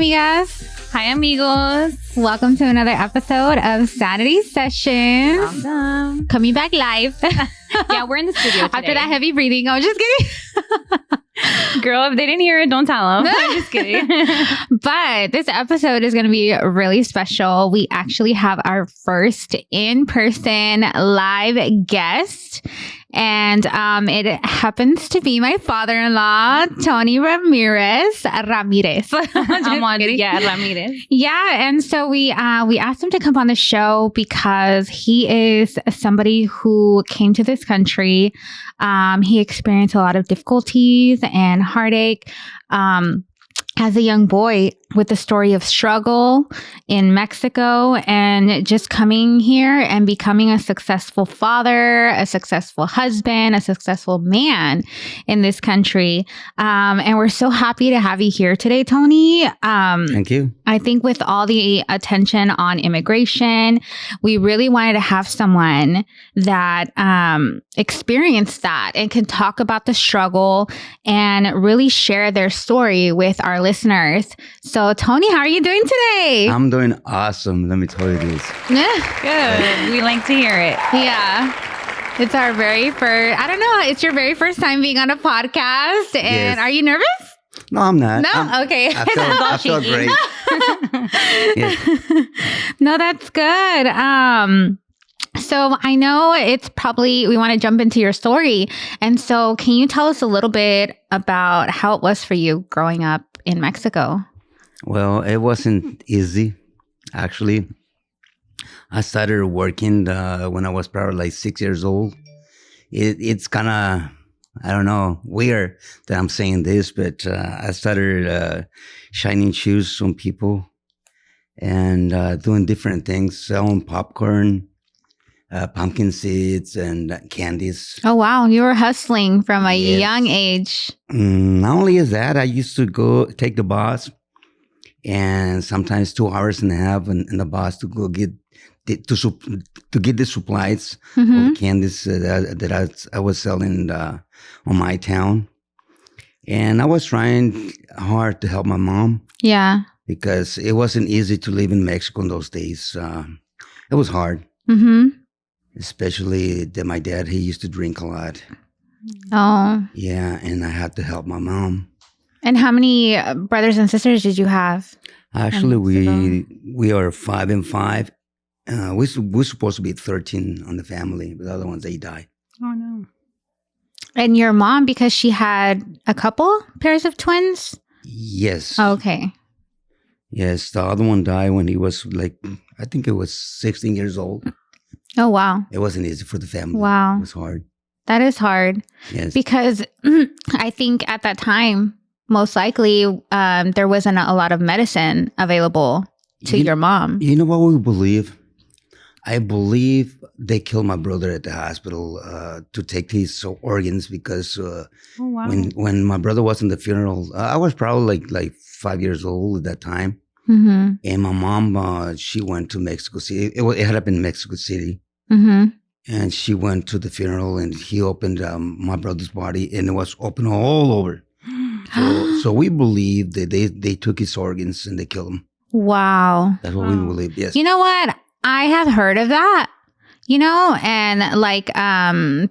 amigas. Hi, amigos. Welcome to another episode of Sanity Sessions. Awesome. Coming back live. Yeah, we're in the studio today. After that heavy breathing. I'm just kidding. Girl, if they didn't hear it, don't tell them. I'm just kidding. But this episode is going to be really special. We actually have our first in-person live guest. And it happens to be my father-in-law, Tony Ramirez. Ramirez. Ramirez. Yeah, and so we asked him to come on the show because he is somebody who came to this country. He experienced a lot of difficulties and heartache as a young boy, with the story of struggle in Mexico and just coming here and becoming a successful father, a successful husband, a successful man in this country. And we're so happy to have you here today, Tony. Thank you. I think with all the attention on immigration, we really wanted to have someone that experienced that and can talk about the struggle and really share their story with our listeners. So, Tony, how are you doing today? I'm doing awesome. Let me tell you this. Good. We like to hear it. Yeah. It's our very first, I don't know, it's your very first time being on a podcast. And Yes. Are you nervous? No, I'm not. No? Okay. I feel great. Yes. No, that's good. So I know it's probably, we want to jump into your story. And so can you tell us a little bit about how it was for you growing up in Mexico? Well, it wasn't easy, actually. I started working when I was probably like 6 years old. It's kind of, I don't know, weird that I'm saying this, but I started shining shoes on people and doing different things, selling popcorn, pumpkin seeds, and candies. Oh, wow. You were hustling from a Yes. young age. Not only is that, I used to go take the bus and sometimes 2 hours and a half in the bus to go get to get the supplies of the candies that I was selling on my town. And I was trying hard to help my mom Yeah. because it wasn't easy to live in Mexico in those days. It was hard, Mm-hmm. especially that my dad, he used to drink a lot. Oh. Yeah, and I had to help my mom. And how many brothers and sisters did you have? Actually, Mexico. we are 5 and 5. We're supposed to be 13 on the family, but the other ones, they died. Oh, no. And your mom, because she had a couple pairs of twins? Yes. Okay. Yes, the other one died when he was like, I think it was 16 years old. Oh, wow. It wasn't easy for the family. Wow. It was hard. That is hard Yes. because I think at that time, most likely, there wasn't a lot of medicine available to your mom. You know what we believe? I believe they killed my brother at the hospital to take his organs because Oh, wow. when my brother was in the funeral, I was probably like 5 years old at that time. Mm-hmm. And my mom, she went to Mexico City. It had been Mexico City. Mm-hmm. And she went to the funeral and he opened my brother's body and it was open all over. So we believe that they took his organs and they killed him. Wow. That's what we believe, yes. You know what? I have heard of that, and like,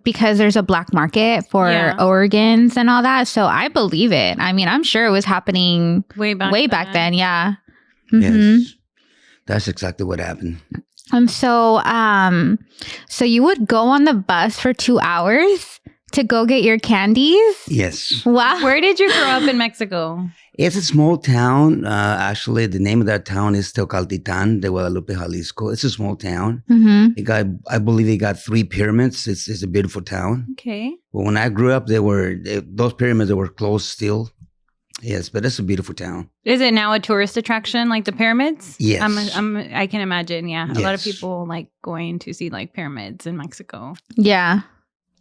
because there's a black market for Yeah. organs and all that. So I believe it. I mean, I'm sure it was happening Way back then. Yeah. Mhm. Yes. That's exactly what happened. So you would go on the bus for 2 hours to go get your candies? Yes. Wow. Where did you grow up in Mexico? It's a small town. Actually, the name of that town is Teocaltitan de Guadalupe, Jalisco. It's a small town. Mm-hmm. I believe it got 3 pyramids. It's a beautiful town. Okay. But when I grew up, those pyramids that were closed still. Yes, but it's a beautiful town. Is it now a tourist attraction like the pyramids? Yes. I can imagine. Yeah. A lot of Yes. people like going to see like pyramids in Mexico. Yeah.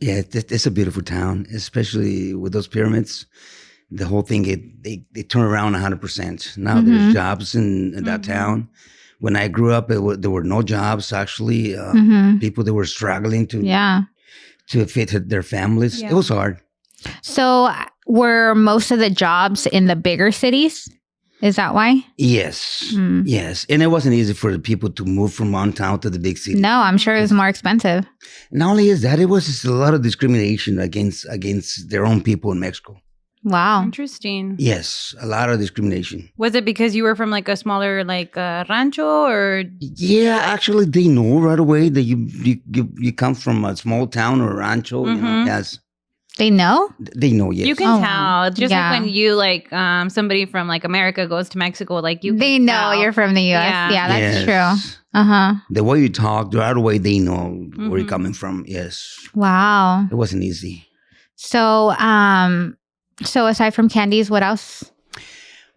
Yeah, it's a beautiful town, especially with those pyramids. The whole thing, they turn around 100%. Now there's jobs in that town. When I grew up, there were no jobs, actually. People that were struggling to feed their families. Yeah. It was hard. So were most of the jobs in the bigger cities? Is that why? Yes. Yes. And it wasn't easy for the people to move from one town to the big city. No, I'm sure it was more expensive. Not only is that, it was just a lot of discrimination against their own people in Mexico. Wow. Interesting. Yes, a lot of discrimination. Was it because you were from like a smaller like rancho or? Yeah, actually, they know right away that you come from a small town or rancho. You know, yes, They know? they know. Yes, You can tell. Just yeah. like when you like somebody from like America goes to Mexico, like you. They can know tell. you're from the U.S. Yeah. Yeah, that's Yes. true. Uh-huh. The way you talk, right away, they know where you're coming from. Yes, Wow. it wasn't easy. So, so aside from candies, what else?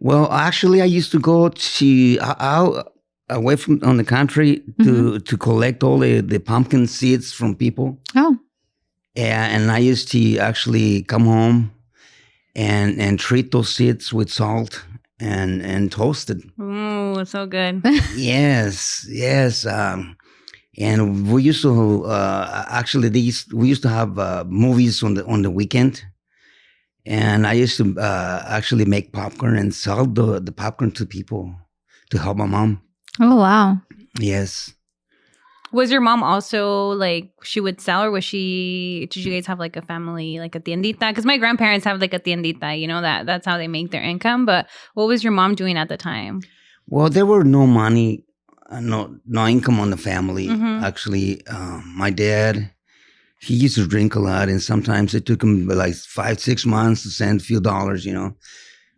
Well, actually, I used to go to out away from on the country to collect all the pumpkin seeds from people. Oh. And I used to actually come home and treat those seeds with salt and toast it. Ooh, so good. Yes, yes. And we used to actually we used to have movies on the weekend, and I used to actually make popcorn and sell the popcorn to people to help my mom. Oh, wow. Yes. Was your mom also like she would sell, or was she? Did you guys have like a family like a tiendita? Because my grandparents have like a tiendita. You know that's how they make their income. But what was your mom doing at the time? Well, there were no money, no income on the family. Mhm. Actually, my dad, he used to drink a lot, and sometimes it took him like 5-6 months to send a few dollars. You know,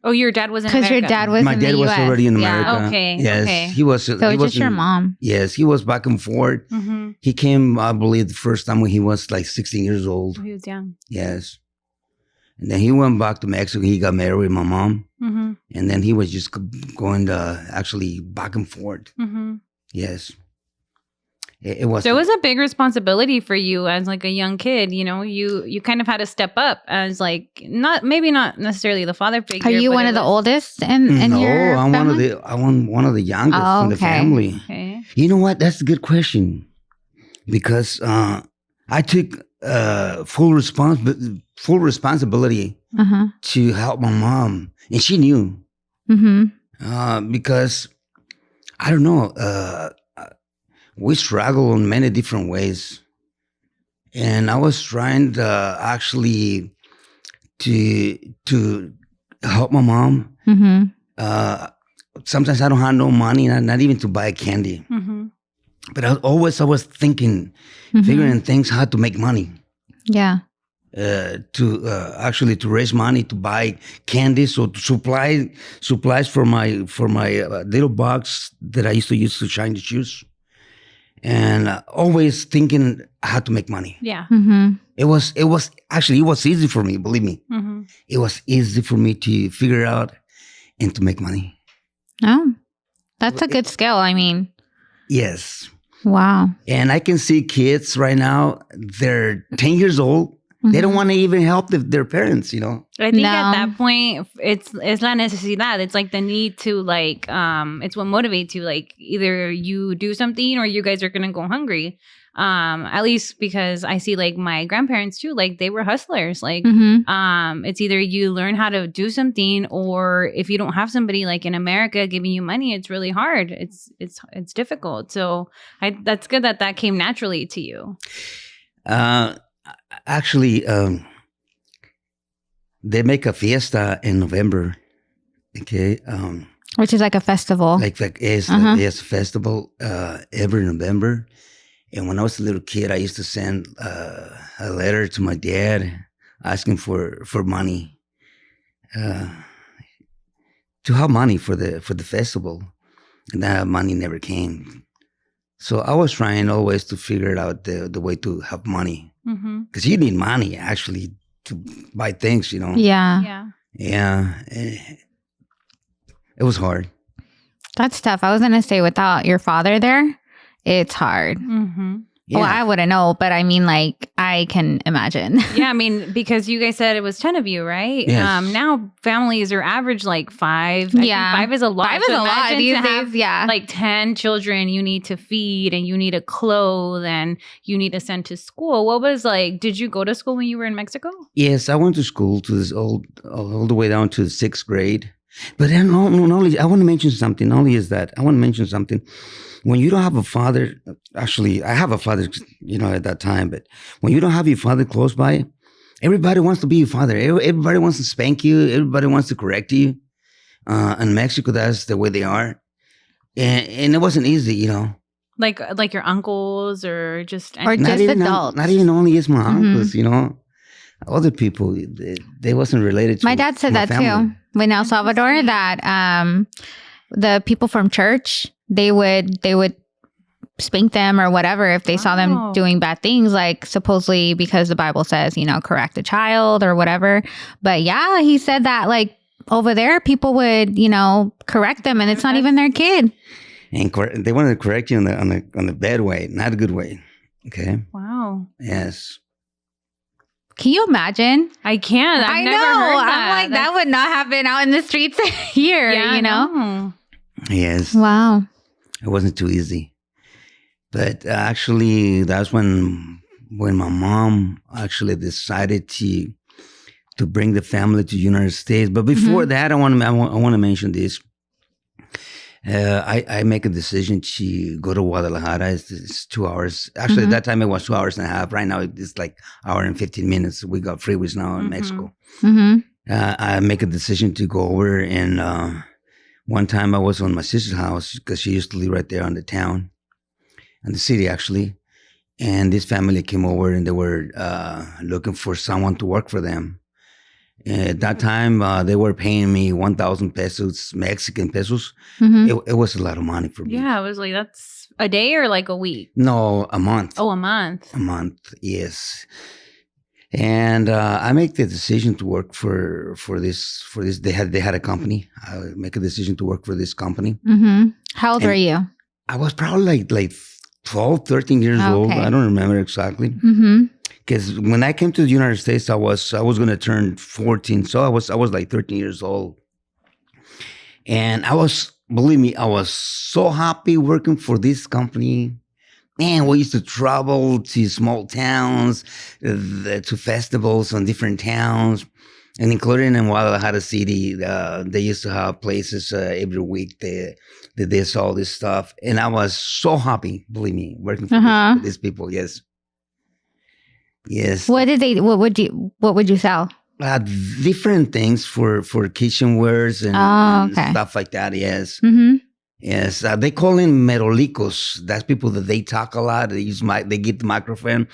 Oh, your dad was in Because America. your dad was my in dad the was US. already in Yeah. America. Okay, Yes, okay. he was. So he it's was just your mom. Yes, he was back and forth. Mm-hmm. He came, I believe, the first time when he was like 16 years old. He was young. Yes, and then he went back to Mexico. He got married with my mom, Mm-hmm. and then he was just going to actually back and forth. Mm-hmm. Yes, it was. So it was a big responsibility for you as like a young kid. You know, you kind of had to step up as like not necessarily the father figure. Are you but one it of the was- oldest in No, your I'm family? one of the youngest Oh, in the okay. family. Okay. You know what? That's a good question because I took full responsibility Uh-huh. to help my mom, and she knew because I don't know. We struggle in many different ways, and I was trying to actually to help my mom. Sometimes I don't have no money, not even to buy candy. Mm-hmm. But I was thinking, figuring things how to make money. Yeah. To raise money to buy candy, so to supplies for my little box that I used to use to shine the shoes, and always thinking how to make money. Yeah. It was easy for me. Believe me, Mm-hmm. it was easy for me to figure out and to make money. Oh, that's a good skill. I mean, Yes, wow. and I can see kids right now. They're 10 years old. They don't want to even help their parents, you know. I think No. at that point, it's la necesidad. It's like the need to like, it's what motivates you. Like either you do something or you guys are gonna go hungry. At least because I see like my grandparents too. Like they were hustlers. Like, it's either you learn how to do something, or if you don't have somebody like in America giving you money, it's really hard. It's difficult. So that's good that came naturally to you. Actually, they make a fiesta in November. Okay, Which is like a festival. like it's a festival every November. And when I was a little kid, I used to send a letter to my dad asking for money, to have money for the festival, and that money never came. So I was trying always to figure out the way to have money, because you need money actually to buy things, you know. Yeah. Yeah. Yeah, it was hard. That's tough. I was going to say without your father there, it's hard. Mm-hmm. Yeah. Well, I wouldn't know, but I mean, like, I can imagine. Yeah, I mean, because you guys said it was 10 of you, right? Yes. Now families are average like 5. I think Yeah. 5 is a lot. 5 is a lot imagine these to have, days. Yeah. like 10 children you need to feed, and you need to clothe, and you need to send to school. What was like, did you go to school when you were in Mexico? Yes, I went to school to this all the way down to the 6th grade. But then, not only, I want to mention something. Not only is that, I want to mention something. When you don't have a father, actually, I have a father, at that time, but when you don't have your father close by, everybody wants to be your father. Everybody wants to spank you. Everybody wants to correct you. In Mexico, that's the way they are. And it wasn't easy, Like your uncles or just Or just adults. Not even only is my Mhm. uncles, other people, they wasn't related to My dad said my that family. too in El Salvador, that the people from church, they would spank them or whatever if they saw them Wow. doing bad things, like supposedly because the Bible says, correct a child or whatever. But yeah, he said that like over there, people would, correct them, and it's not even their kid. And they wanted to correct you on the bad way, not a good way. Okay. Wow. Yes. Can you imagine? I can't. I've I never know. heard that. I'm like, that would not happen out in the streets here, No. Yes. Wow. It wasn't too easy. But actually, that's when my mom actually decided to bring the family to the United States. But before that, I want to mention this. I make a decision to go to Guadalajara. It's 2 hours. Actually, at that time it was 2 hours and a half. Right now it's like hour and 15 minutes. We got freeways now in Mexico. Mm-hmm. I make a decision to go over, and one time I was on my sister's house because she used to live right there on the town, in the city actually. And this family came over and they were looking for someone to work for them. At that time, they were paying me 1,000 pesos, Mexican pesos. Mm-hmm. It was a lot of money for me. Yeah, I was like, that's a day or like a week? No, a month. Oh, a month. A month, yes. And I make the decision to work for this. They had a company. I make a decision to work for this company. Mm-hmm. How old were you? I was probably like 12, 13 years old. I don't remember exactly. Mm-hmm. Because when I came to the United States, I was going to turn 14, so I was like 13 years old, and believe me, I was so happy working for this company. Man, we used to travel to small towns, to festivals on different towns, and including in Guadalajara City, they used to have places every week that they saw this stuff, and I was so happy, believe me, working for these people. Yes. Yes. What would you sell? Different things for kitchenwares and stuff like that. Yes. Mm-hmm. Yes. They call in merolicos. That's people that they talk a lot. They they get the microphone,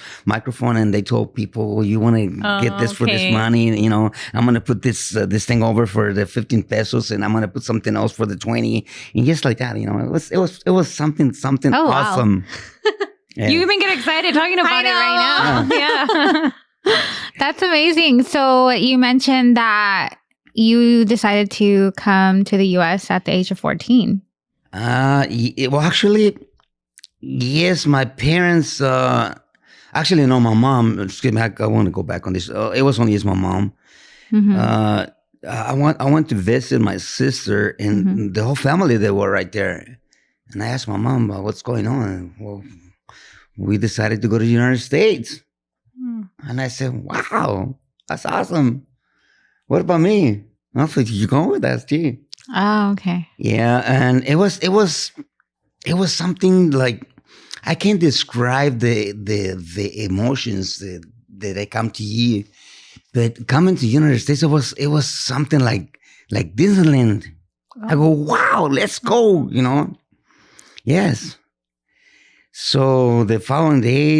and they told people, you want to get this for this money. I'm going to put this thing over for the 15 pesos, and I'm going to put something else for the 20, and just like that. It was something awesome. Wow. Yeah. You even get excited talking about it right now. Yeah. That's amazing. So you mentioned that you decided to come to the U.S. at the age of 14. Well, actually, yes, my parents, actually, no, my mom, excuse me, I want to go back on this. It was only my mom. Mm-hmm. I went to visit my sister, and the whole family, they were right there. And I asked my mom, what's going on? Well, we decided to go to the United States. And I said, wow, that's awesome. What about me? I said, you going with us too? Oh, okay. Yeah. And it was something like, I can't describe the emotions that they come to you. But coming to the United States, it was something like Disneyland. Oh. I go, wow, let's go, Yes. So the following day,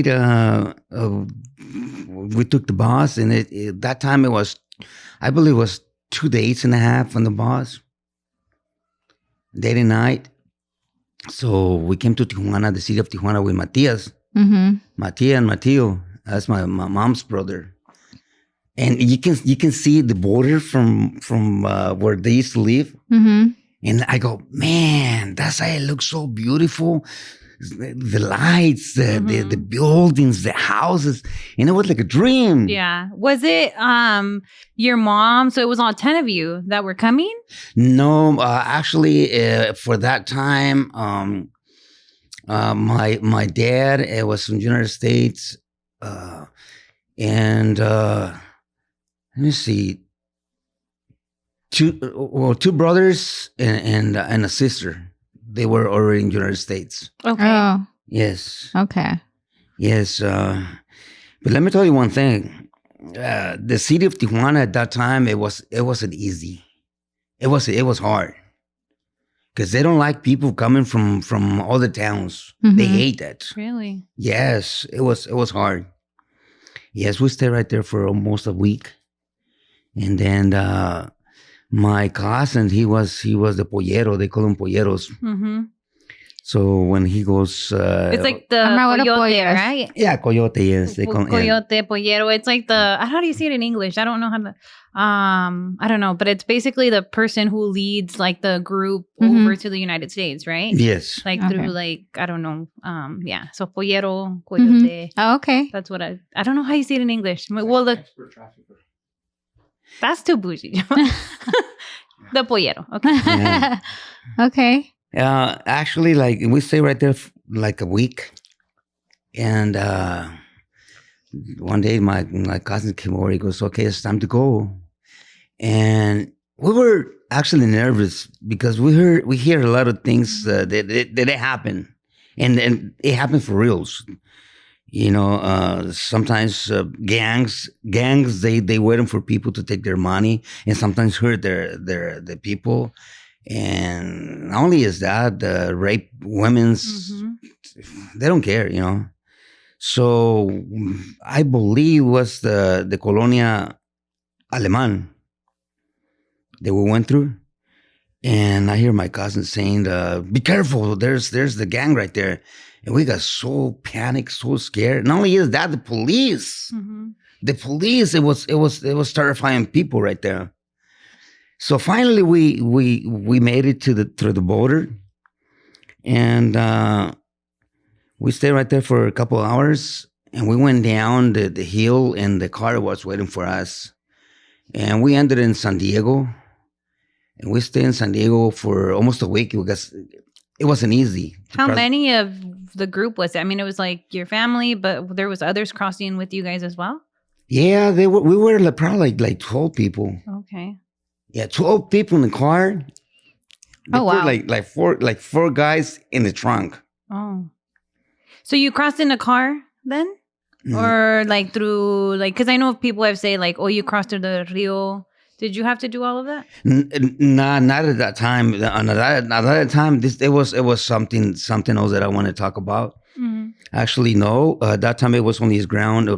we took the bus, and that time I believe it was 2 days and a half on the bus, day and night. So we came to Tijuana, the city of Tijuana, with Matias. Mm-hmm. Matia and Mateo. That's my mom's brother. And you can see the border from where they used to live. Mm-hmm. And I go, man, that side looks so beautiful. The lights, the buildings, the houses, and it was like a dream. Yeah. Was it your mom? So it was all 10 of you that were coming? No, actually, for that time, my dad was from the United States, and let me see. two brothers and a sister. They were already in the United States. Okay. Oh, Yes, okay. yes. But let me tell you one thing. The city of Tijuana at that time, it wasn't easy. It was hard because they don't like people coming from other towns. They Mhm. hate that. Really? Yes, it was hard. Yes, we stayed right there for almost a week, and then my cousin, he was the pollero. They call him polleros. Mm-hmm. So when he goes, It's like the Amarillo coyote, polleros. right? yeah, coyote. Yes, they call him. Coyote, pollero. It's like the, how do you see it in English? I don't know how to, I don't know, but it's basically the person who leads like the group Mhm. over to the United States, right? Yes. Like Okay. through like, I don't know. Yeah. So pollero, coyote. Oh, okay. That's what I don't know how you see it in English. Well, that's too bougie. The pollero. Okay. Yeah. Okay. Actually, like we stay right there like a week, and one day my cousin came over. He goes, "Okay, it's time to go," and we were actually nervous because we hear a lot of things that happen, and it happened for reals. You know, sometimes gangs they waiting for people to take their money, and sometimes hurt the people. And not only is that, rape women's, they don't care, you know. So I believe was the Colonia Aleman that we went through. And I hear my cousin saying, "Be careful! There's the gang right there." And we got so panicked, so scared. Not only is that, the police, it was terrifying people right there. So finally, we made it through the border, and we stayed right there for a couple of hours. And we went down the hill, and the car was waiting for us. And we ended in San Diego. And we stayed in San Diego for almost a week because it wasn't easy. How many of the group was it? I mean, it was like your family, but there was others crossing with you guys as well? Yeah, we were probably like 12 people. Okay. Yeah, 12 people in the car. They Oh, put wow. like four guys in the trunk. Oh. So you crossed in a car then? Mhm. Or like through, like, because I know people have say like, oh, you crossed through the Rio. Did you have to do all of that? Nah, not at that time. Another time, it was something else that I want to talk about. Mm-hmm. Actually, no. That time it was on his ground.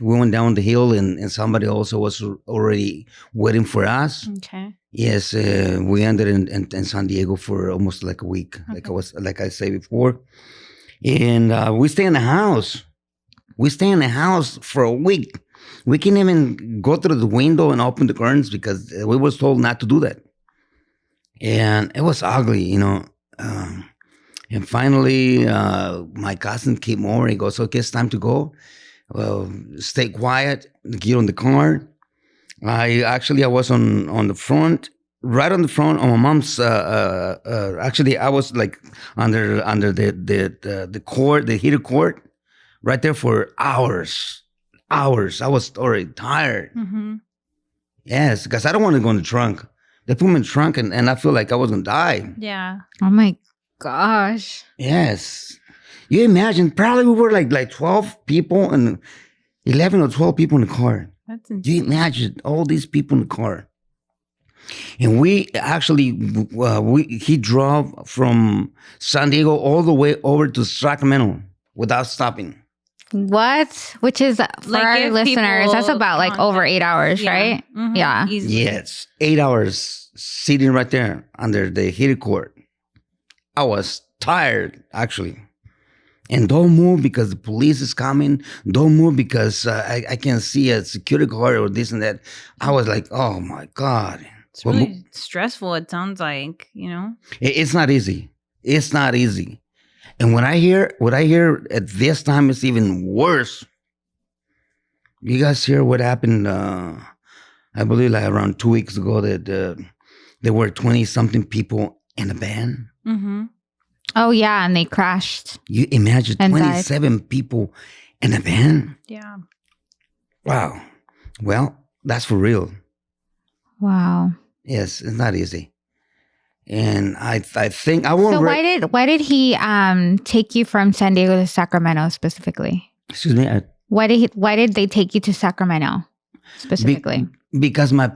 We went down the hill, and somebody also was already waiting for us. Okay. Yes, we ended in San Diego for almost like a week, like I said before, and we stay in the house. We stay in the house for a week. We can't even go through the window and open the curtains because we was told not to do that. And it was ugly, you know. And finally, my cousin came over. He goes, "Okay, it's time to go. Well, stay quiet. Get on the car." I was on the front, right on the front on my mom's. Actually, I was like under the cord, the heater cord, right there for hours. I was already tired. Mm-hmm. Yes, because I don't want to go in the trunk. They put me in the trunk, and I feel like I was gonna die. Yeah. Oh my gosh. Yes, you imagine? Probably we were like 12 people and 11 or 12 people in the car. That's Do insane. you imagine all these people in the car? And we actually, he drove from San Diego all the way over to Sacramento without stopping. What? Which is, for Like, our give listeners, that's people about like over 8 hours, right? Mhm. Yeah. Easily. Yes, 8 hours sitting right there under the heated court. I was tired, actually. And don't move because the police is coming. Don't move because I can't see a security guard or this and that. I was like, oh my God. It's really stressful, it sounds like, you know? It's not easy. It's not easy. And what I hear at this time is even worse. You guys hear what happened, I believe like around 2 weeks ago that there were 20-something people in a van. Mm-hmm. Oh, yeah. And they crashed. You imagine And 27 people in a van? Yeah. Wow. Well, that's for real. Wow. Yes, it's not easy. And I think I won't. So why did he take you from San Diego to Sacramento specifically? Excuse me. Why did they take you to Sacramento specifically? Because my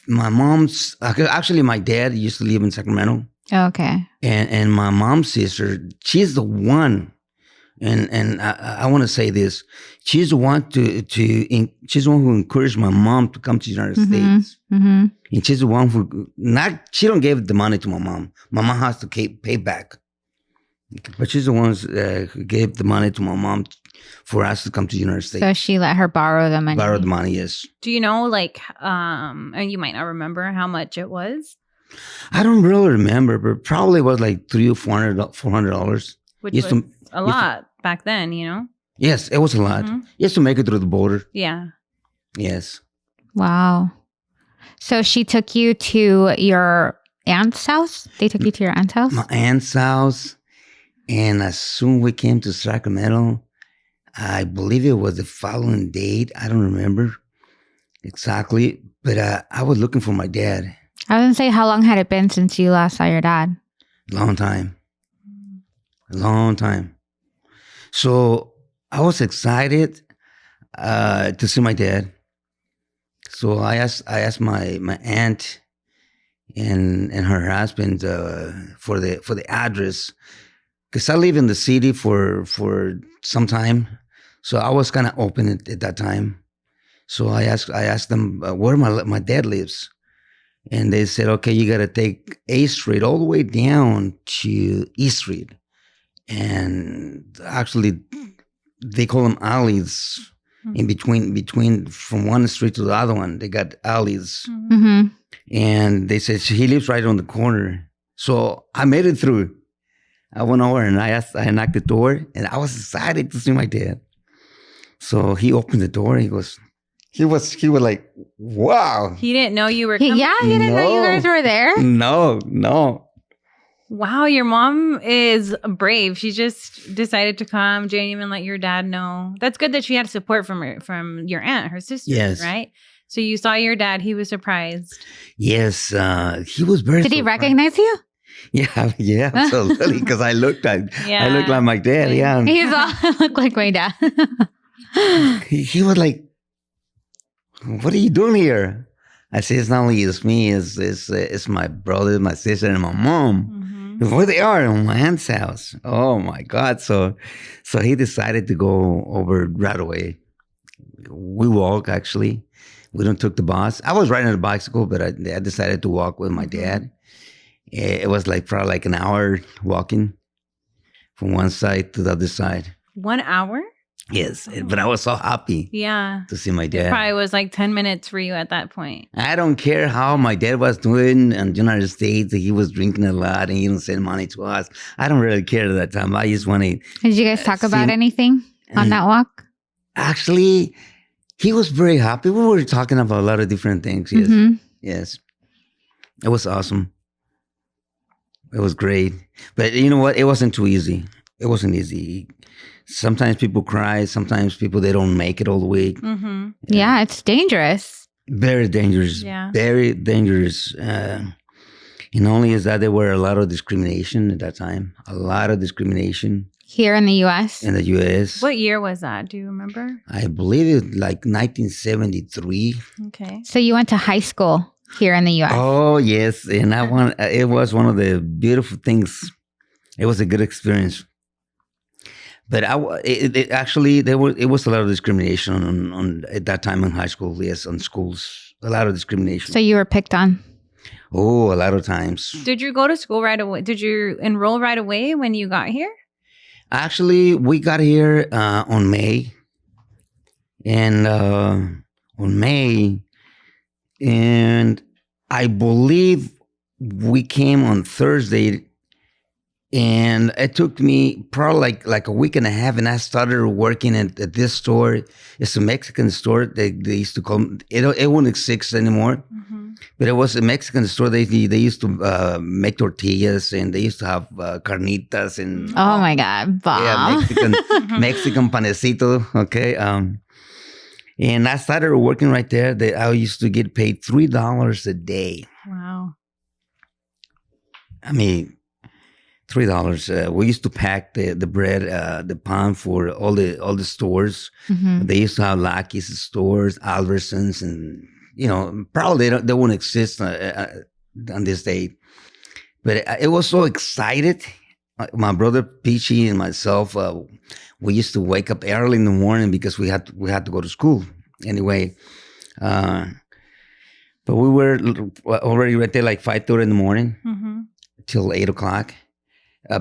mom's actually my dad used to live in Sacramento. Okay. And my mom's sister, she's the one, and I want to say this, she's the one she's the one who encouraged my mom to come to the United States, and she's the one who she don't give the money to my mom. My mom has to pay back, but she's the one who gave the money to my mom for us to come to the United States. So she let her borrow the money. Borrow the money, yes. Do you know, like, and you might not remember how much it was? I don't really remember, but probably was like $300 or $400. Which was a lot back then, you know? Yes, it was a lot. Just to make it through the border. Yeah. Yes. Wow. So she took you to your aunt's house? They took you to your aunt's house? My aunt's house. And as soon we came to Sacramento, I believe it was the following date. I don't remember exactly. But I was looking for my dad. I was going to say, how long had it been since you last saw your dad? Long time. A long time. So I was excited to see my dad. So I asked my aunt and her husband for the address, because I live in the city for some time. So I was kind of open at that time. So I asked them where my dad lives. And they said, okay, you got to take A Street all the way down to E Street. And actually, they call them alleys in between from one street to the other one. They got alleys. Mm-hmm. And they said, he lives right on the corner. So I made it through. I went over and I knocked the door, and I was excited to see my dad. So he opened the door. He was like, wow. He didn't know you were coming? He didn't know you guys were there? No. Wow, your mom is brave. She just decided to come. Didn't even let your dad know. That's good that she had support from your aunt, her sister, yes. Right? So you saw your dad. He was surprised. Yes, he was very Did he surprised. recognize you? Yeah, absolutely. Because I looked like my dad. Yeah, He's all, I look like my dad. he was like, what are you doing here? I said, it's not only it's me, it's my brother, my sister, and my mom. Where they are, in my aunt's house. Oh my God. So he decided to go over right away. We walked, actually. We don't took the bus. I was riding a bicycle, but I decided to walk with my dad. It was probably like an hour walking from one side to the other side. 1 hour? Yes, but I was so happy to see my dad. It probably was like 10 minutes for you at that point. I don't care how my dad was doing in the United States. He was drinking a lot and he didn't send money to us. I don't really care at that time. I just want to... Did you guys talk about anything on that walk? Actually, he was very happy. We were talking about a lot of different things. Yes. Yes. It was awesome. It was great. But you know what? It wasn't too easy. It wasn't easy. Sometimes people cry. Sometimes people, they don't make it all the way. Yeah, it's dangerous. Very dangerous. Yeah. Very dangerous. And only is that there were a lot of discrimination at that time. A lot of discrimination. Here in the U.S.? In the U.S. What year was that? Do you remember? I believe it was like 1973. Okay. So you went to high school here in the U.S.? Oh, yes. And it was one of the beautiful things. It was a good experience. But it was a lot of discrimination on at that time in high school. Yes, on schools, a lot of discrimination. So you were picked on? Oh, a lot of times. Did you go to school right away? Did you enroll right away when you got here? Actually, we got here on May, and I believe we came on Thursday. And it took me probably like a week and a half, and I started working at this store. It's a Mexican store. They used to call it. It won't exist anymore, but it was a Mexican store. They used to make tortillas, and they used to have carnitas and oh my God, Bob. Yeah, Mexican panecito. Okay, and I started working right there. I used to get paid $3 a day. I mean, $3. We used to pack the bread, the pound for all the stores. Mm-hmm. They used to have Lucky's stores, Albertsons, and probably they won't exist on this day. But it was so excited. My brother Peachy and myself, we used to wake up early in the morning because we had to go to school anyway. But we were already right there like 5:30 in the morning till 8 o'clock.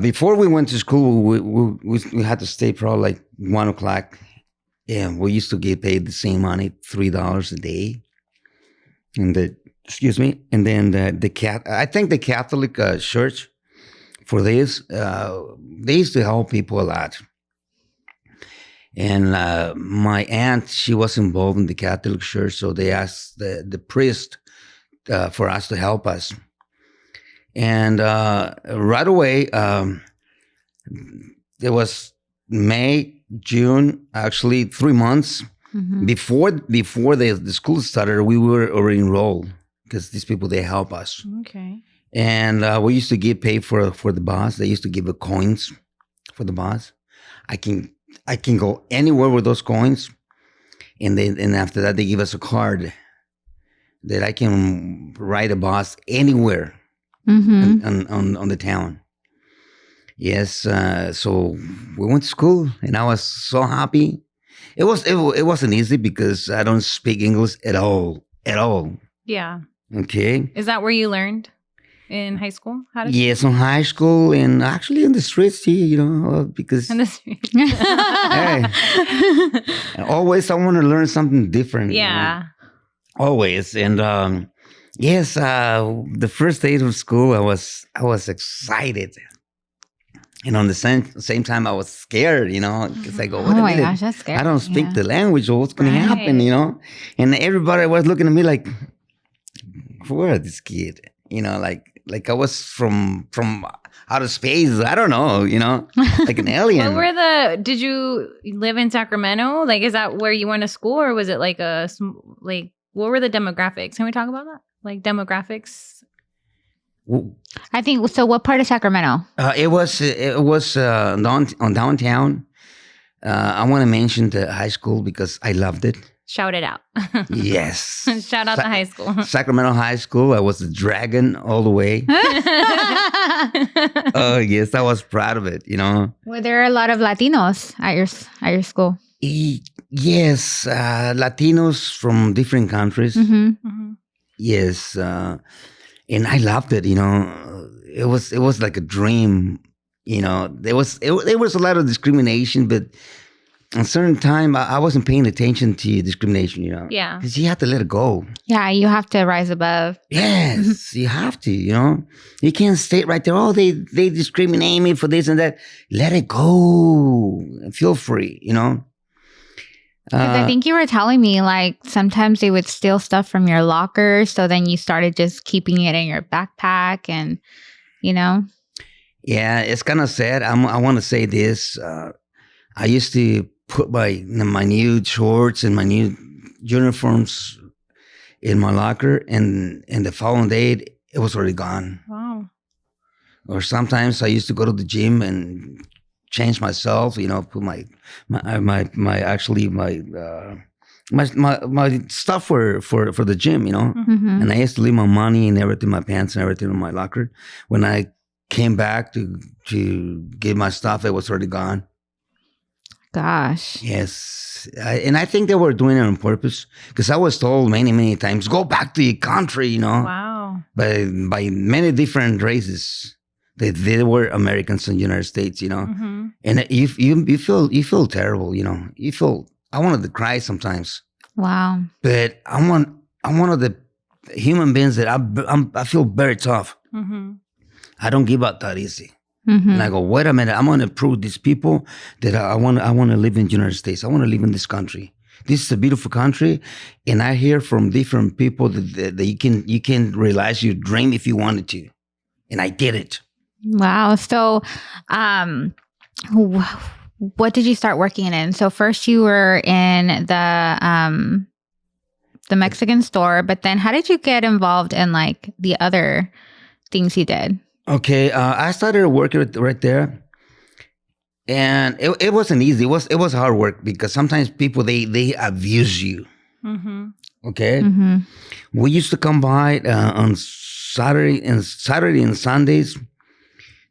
Before we went to school, we had to stay probably like 1 o'clock. And we used to get paid the same money, $3 a day. And and then I think the Catholic Church for this, they used to help people a lot. And my aunt, she was involved in the Catholic Church, so they asked the priest for us to help us. And right away, there was May, June, actually 3 months before the school started. We were already enrolled because these people, they help us. Okay. And we used to get paid for the bus. They used to give us coins for the bus. I can go anywhere with those coins, and after that they give us a card that I can ride a bus anywhere on the town. Yes, so we went to school, and I was so happy. It wasn't easy because I don't speak English at all. Yeah. Okay. Is that where you learned in high school? How to Yes, in high school and actually in the streets here, because in the street? hey, always I want to learn something different. Yeah. Always. And yes, the first day of school, I was excited. And on the same time, I was scared, because I go, Oh wait a my minute, gosh, that's scary. I don't speak Yeah. the language, or what's going to happen, Right. And everybody was looking at me like, who is this kid? Like I was from outer space. I don't know, like an alien. Did you live in Sacramento? Like, is that where you went to school, or was it like what were the demographics? Can we talk about that? Like demographics? I think so. What part of Sacramento? It was on downtown. I want to mention the high school because I loved it. Shout it out. Yes. Shout out the high school. Sacramento High School. I was the dragon all the way. Oh yes, I was proud of it. Were there a lot of Latinos at your school? Yes, Latinos from different countries. Mm-hmm. Yes, and I loved it. It was like a dream. There was a lot of discrimination, but at a certain time I wasn't paying attention to discrimination. Yeah. because you have to let it go. Yeah, you have to rise above. Yes, you have to. You can't stay right there. Oh, they discriminate me for this and that. Let it go. Feel free. 'Cause I think you were telling me like sometimes they would steal stuff from your locker, so then you started just keeping it in your backpack, and Yeah, it's kind of sad. I want to say this. I used to put my new shorts and my new uniforms in my locker, and the following day it was already gone. Wow. Or sometimes I used to go to the gym and change myself. Put my stuff for the gym. Mm-hmm. And I used to leave my money and everything, my pants and everything in my locker. When I came back to get my stuff, it was already gone. Gosh. Yes. And I think they were doing it on purpose because I was told many times, go back to your country, Wow. by many different races. They were Americans in the United States, Mm-hmm. and you feel terrible, you feel, I wanted to cry sometimes, Wow. but I'm one of the human beings that I feel very tough. Mm-hmm. I don't give up that easy. Mm-hmm. And I go, wait a minute, I'm going to prove these people that I want to live in the United States. I want to live in this country. This is a beautiful country. And I hear from different people that you can realize your dream if you wanted to. And I did it. Wow. So, what did you start working in? So first you were in the Mexican store, but then how did you get involved in like the other things you did? Okay, I started working right there, and it wasn't easy. It was hard work because sometimes people they abuse you. Mm-hmm. Okay, Mm-hmm. we used to come by on Saturday and Sundays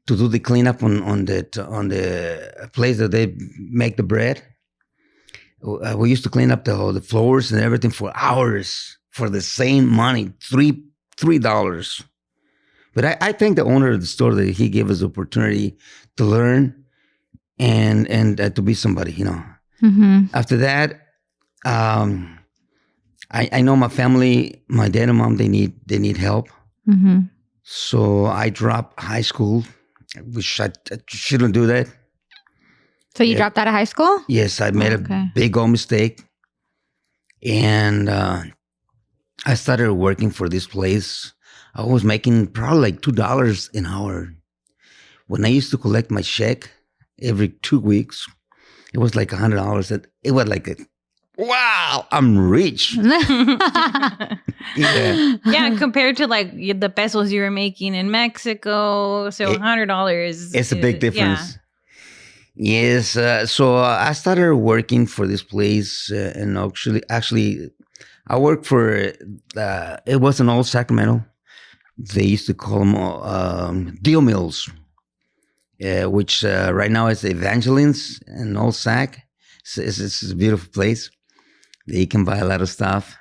to do the cleanup on the place that they make the bread. We used to clean up the floors and everything for hours for the same money, $3. But I think the owner of the store that he gave us the opportunity to learn and to be somebody, Mm-hmm. After that, I know my family, my dad and mom, they need help. Mm-hmm. So I dropped high school, which I shouldn't do that. So you Yeah. dropped out of high school? Yes, I made Okay. a big old mistake, and I started working for this place. I was making probably like $2 an hour. When I used to collect my check every 2 weeks, it was like $100. It was like, wow, I'm rich. Yeah. Yeah, compared to like the pesos you were making in Mexico, so $100. It's a big difference. Yes. So I started working for this place, and actually, I worked for. It was in Old Sacramento. They used to call them deal mills, which right now is Evangelines in Old Sac. It's a beautiful place. You can buy a lot of stuff.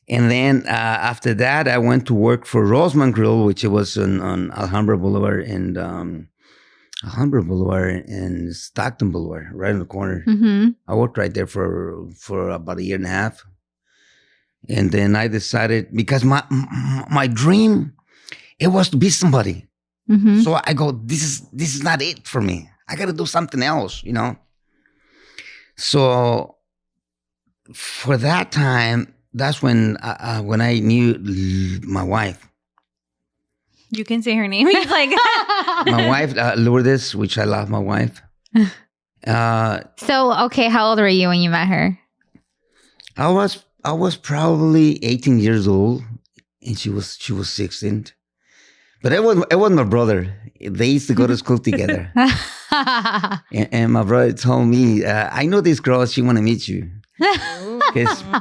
And then after that, I went to work for Roseman Grill, which was on Alhambra Boulevard and Stockton Boulevard, right in the corner. Mm-hmm. I worked right there for about a year and a half. And then I decided, because my dream, it was to be somebody. Mm-hmm. So I go, this is not it for me. I got to do something else, So for that time, that's when I knew my wife. You can say her name. He's like, My wife, Lourdes, which I love my wife. So, okay, how old were you when you met her? I was probably 18 years old, and she was 16. But it was my brother. They used to go to school together. And my brother told me, I know this girl, she want to meet you.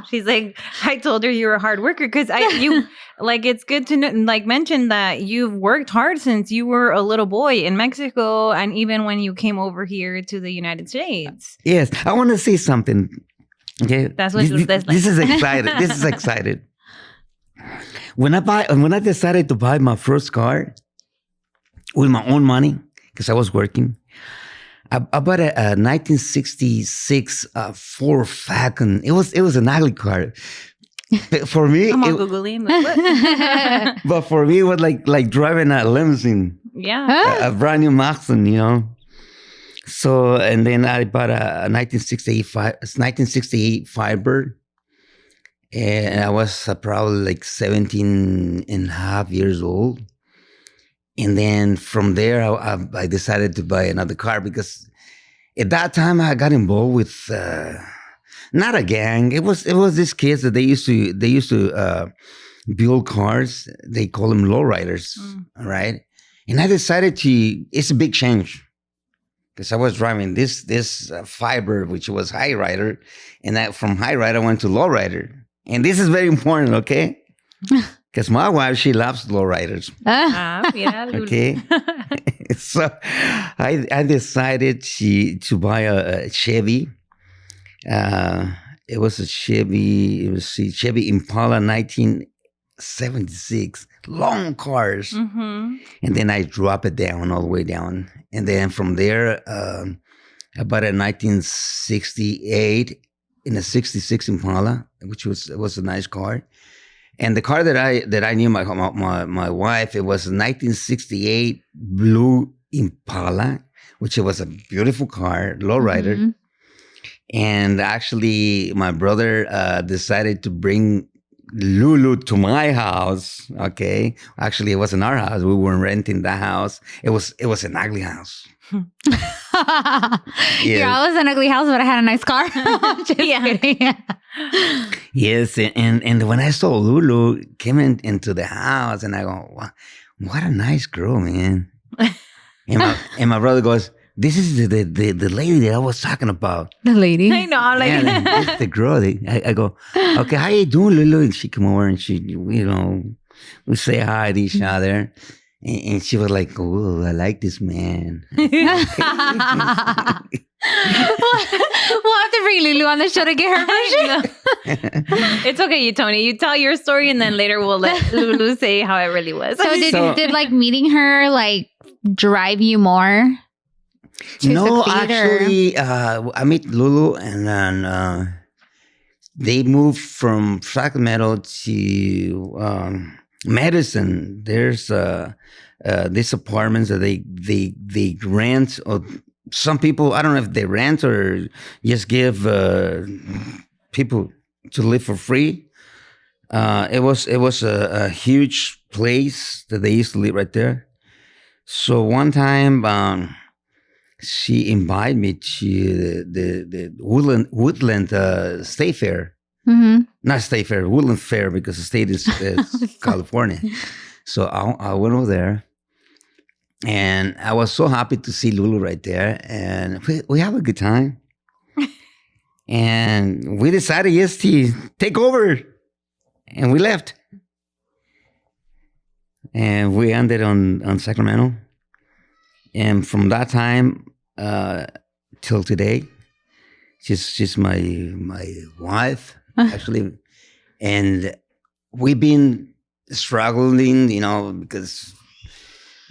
she's like, I told her you were a hard worker because it's good to know, mention that you've worked hard since you were a little boy in Mexico, and even when you came over here to the United States. Yes, I want to say something. Okay, That's what this is excited. This is excited. When I decided to buy my first car with my own money, because I was working, I bought a 1966 Ford Falcon. It was an ugly car. For me, I'm all Googling. but for me, it was like driving a limousine. Yeah. A brand new Maxon, So, and then I bought a 1968 Firebird. And I was probably like 17 and a half years old. And then from there, I decided to buy another car because at that time I got involved with not a gang. It was these kids that they used to build cars. They call them lowriders, right? And I decided it's a big change because I was driving this Fiber, which was high rider, and from high rider I went to low rider. And this is very important, okay? Because my wife, she loves lowriders. Okay. So I decided to buy a Chevy. It was a Chevy. It was Chevy Impala 1976. Long cars. Mm-hmm. And then I drop it down all the way down. And then from there, I bought a 1968 in a 66 Impala, which was a nice car. And the car that I knew my wife, it was a 1968 blue Impala, which was a beautiful car, lowrider. Mm-hmm. And actually, my brother decided to bring Lulu to my house. Okay, actually, it wasn't our house. We weren't renting the house. It was an ugly house. Yeah, I was an ugly house, but I had a nice car. Just kidding. Yes, and when I saw Lulu came into the house, and I go, what a nice girl, man. And my brother goes, this is the lady that I was talking about. The lady. I know. I'm like, Yeah, this is the girl. I go, okay, how you doing, Lulu? And she come over and we say hi to each other. And she was like, oh, I like this man. We'll have to bring Lulu on the show to get her version. It's okay, Tony. You tell your story, and then later we'll let Lulu say how it really was. So did like meeting her like drive you more to No, succeed? actually, I met Lulu, and then they moved from Sacramento to Madison. There's these apartments that they rent, or some people, I don't know if they rent or just give people to live for free. It was a huge place that they used to live right there. So one time, she invited me to the Woodland State Fair. Mm-hmm. Not State Fair, Woodland Fair, because the state is California. So I went over there, and I was so happy to see Lulu right there, and we have a good time. And we decided, yes, to take over, and we left. And we ended on Sacramento. And from that time till today, she's my wife, actually. And we've been struggling, because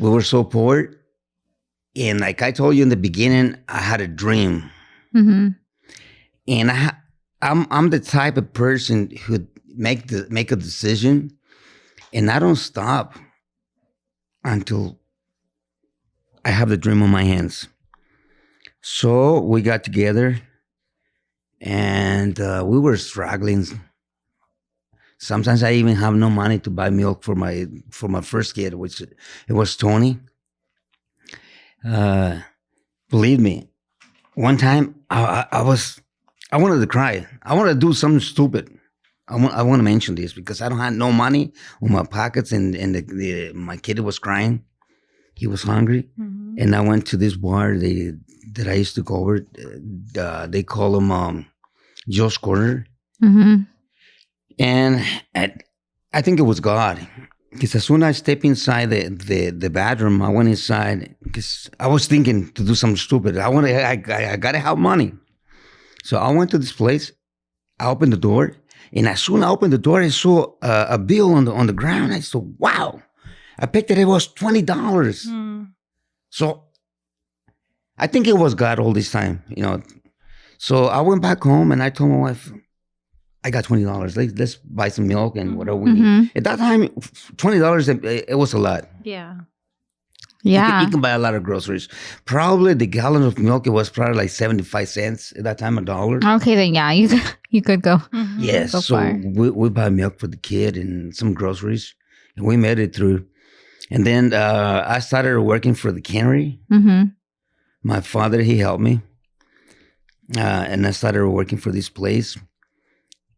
we were so poor. And like I told you in the beginning, I had a dream. Mm-hmm. And I'm the type of person who make a decision, and I don't stop until I have the dream on my hands. So we got together, and we were struggling. Sometimes I even have no money to buy milk for my first kid, which it was Tony. Believe me, one time I wanted to cry. I wanted to do something stupid. I want to mention this because I don't have no money on my pockets, and my kid was crying. He was hungry, and I went to this bar that I used to go over. They call them Joe's Corner, and I think it was God, because as soon as I stepped inside the bathroom, I went inside because I was thinking to do something stupid. I gotta have money, so I went to this place. I opened the door, and as soon as I opened the door, I saw a bill on the ground. I said, "Wow!" I picked it. It was $20. So I think it was God all this time, So I went back home and I told my wife, I got $20. Let's buy some milk and whatever we need. At that time, $20, it was a lot. Yeah. Yeah. You can buy a lot of groceries. Probably the gallon of milk, it was probably like 75 cents. At that time, $1. Okay, then yeah, you could go. Yes. So So far. we buy milk for the kid and some groceries. And we made it through. And then I started working for the cannery. My father, he helped me. And I started working for this place.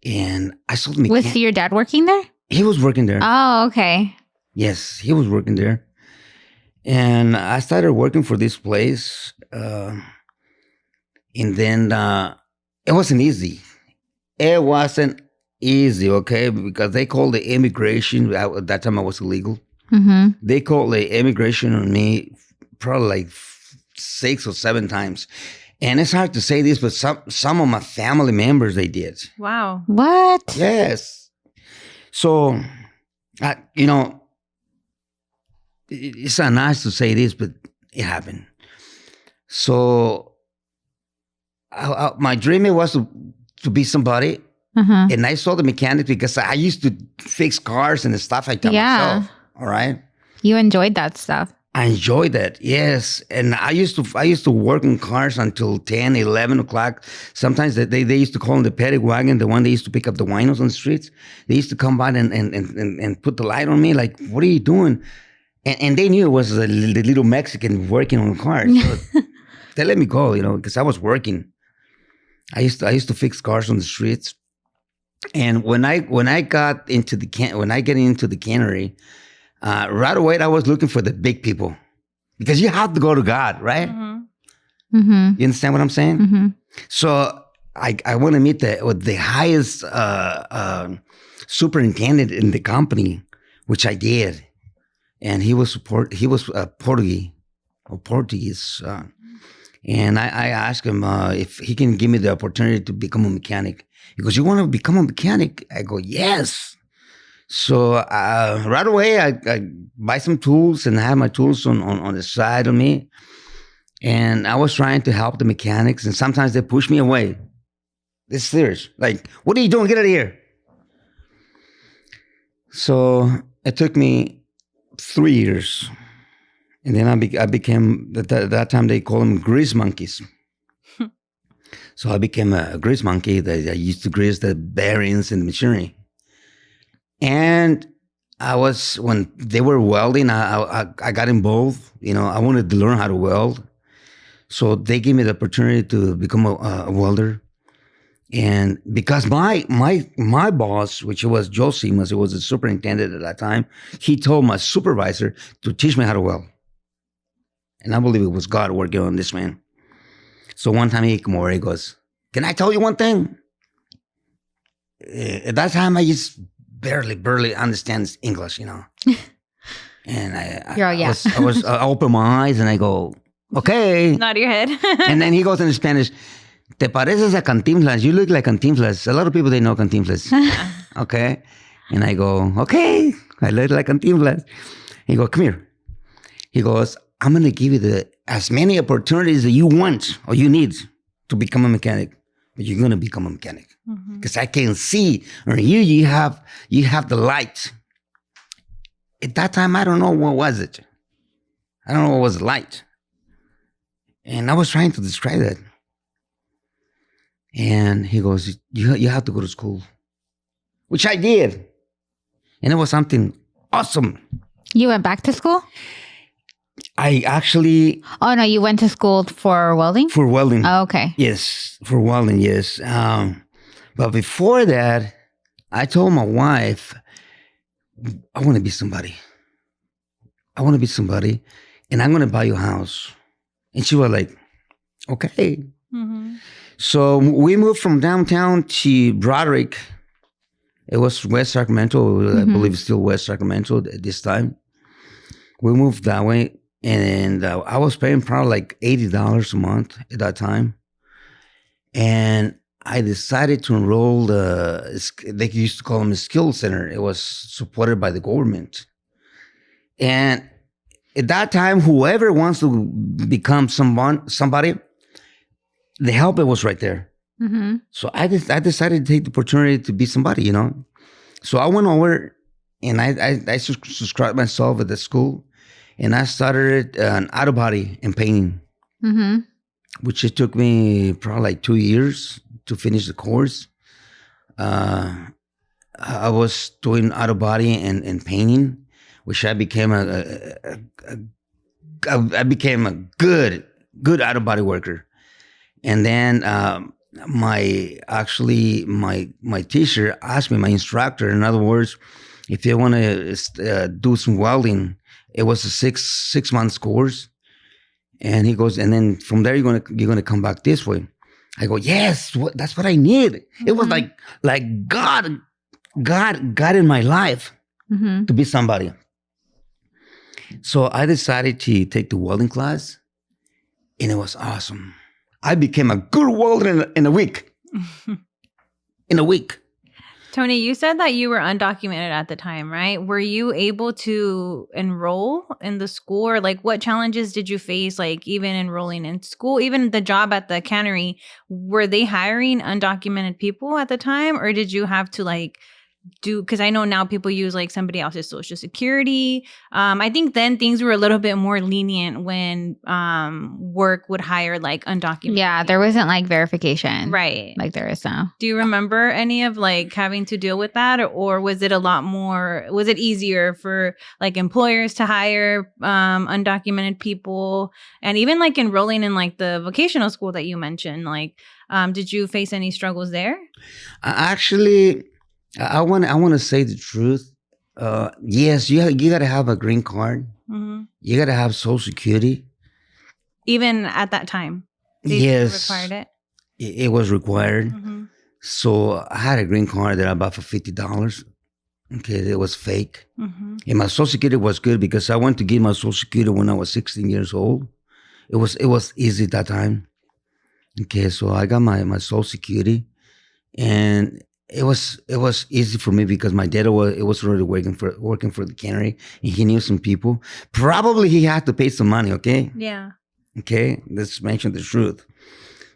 And I sold me. Was your dad working there? He was working there. Oh, okay. Yes, he was working there. And I started working for this place. And then it wasn't easy. It wasn't easy, okay? Because they called the immigration. At that time, I was illegal. They called the immigration on me probably like 6 or 7 times. And it's hard to say this, but some of my family members, they did. Wow. What? Yes. So, it's not nice to say this, but it happened. So, my dream was to be somebody. And I saw the mechanic because I used to fix cars and the stuff like that myself. All right. You enjoyed that stuff. I enjoyed that. Yes. And I used to work on cars until 10, 11 o'clock. Sometimes they used to call them the paddy wagon, the one they used to pick up the winos on the streets. They used to come by and put the light on me like, what are you doing? And they knew it was the little Mexican working on cars. So they let me go, because I was working. I used to fix cars on the streets. And when I get into the cannery, Right away, I was looking for the big people because you have to go to God, right? Mm-hmm. Mm-hmm. You understand what I'm saying? Mm-hmm. So I want to meet the highest superintendent in the company, which I did, and he was Portuguese, and I asked him if he can give me the opportunity to become a mechanic. He goes, "You want to become a mechanic?" I go, "Yes." So right away, I buy some tools and I have my tools on the side of me. And I was trying to help the mechanics, and sometimes they push me away. It's serious. Like, what are you doing? Get out of here. So it took me 3 years. And then I became, at that time they call them grease monkeys. So I became a grease monkey. I used to grease the bearings and the machinery. And when they were welding, I got involved. I wanted to learn how to weld. So they gave me the opportunity to become a welder. And because my boss, which was Joe Simas, who was the superintendent at that time, he told my supervisor to teach me how to weld. And I believe it was God working on this man. So one time he came over, he goes, "Can I tell you one thing?" At that time, I just barely understand English, And I opened my eyes and I go, "Okay." Nod your head. And then he goes in Spanish, "Te pareces a Cantinflas. You look like Cantinflas." A lot of people, they know Cantinflas. Okay. And I go, "Okay, I look like Cantinflas." He goes, "Come here." He goes, "I'm going to give you as many opportunities that you want or you need to become a mechanic. But you're going to become a mechanic. Because I can see, or you have the light." At that time, I don't know what was it. I don't know what was light. And I was trying to describe that. And he goes, you have to go to school. Which I did. And it was something awesome. You went back to school? I actually... Oh, no, you went to school for welding? For welding. Oh, okay. Yes, for welding, yes. But before that, I told my wife, I want to be somebody. I want to be somebody, and I'm going to buy you a house. And she was like, okay. Mm-hmm. So we moved from downtown to Broderick. It was West Sacramento. I believe it's still West Sacramento at this time. We moved that way, and I was paying probably like $80 a month at that time. And I decided to enroll they used to call them a skill center. It was supported by the government. And at that time, whoever wants to become somebody, the help was right there. Mm-hmm. So I decided to take the opportunity to be somebody, So I went over and I subscribed myself at the school, and I started an auto body and painting, which it took me probably like 2 years to finish the course. I was doing auto body and painting, which I became I became a good auto body worker. And then my teacher asked me, my instructor, in other words, if you want to do some welding, it was a six months course. And he goes, and then from there you're gonna come back this way. I go, yes, that's what I need. It was like God in my life to be somebody. So I decided to take the welding class, and it was awesome. I became a good welder in a week. In a week. Tony, you said that you were undocumented at the time, right? Were you able to enroll in the school, or like what challenges did you face, like even enrolling in school, even the job at the cannery? Were they hiring undocumented people at the time, or did you have to because I know now people use like somebody else's social security. I think then things were a little bit more lenient when work would hire like undocumented. Yeah, there wasn't like verification. Right. Like there is now. Do you remember any of like having to deal with that, or was it was it easier for like employers to hire undocumented people? And even like enrolling in like the vocational school that you mentioned, like did you face any struggles there? Actually, I want to say the truth. Yes, you got to have a green card. Mhm. You got to have Social Security. Even at that time, they Yes, required it. it was required. Mhm. So I had a green card that I bought for $50. Okay, it was fake. Mhm. And my Social Security was good because I went to get my Social Security when I was 16 years old. It was easy at that time. Okay, so I got my Social Security, and it was easy for me because my dad was already working for the cannery, and he knew some people. Probably he had to pay some money. Yeah. Okay, let's mention the truth.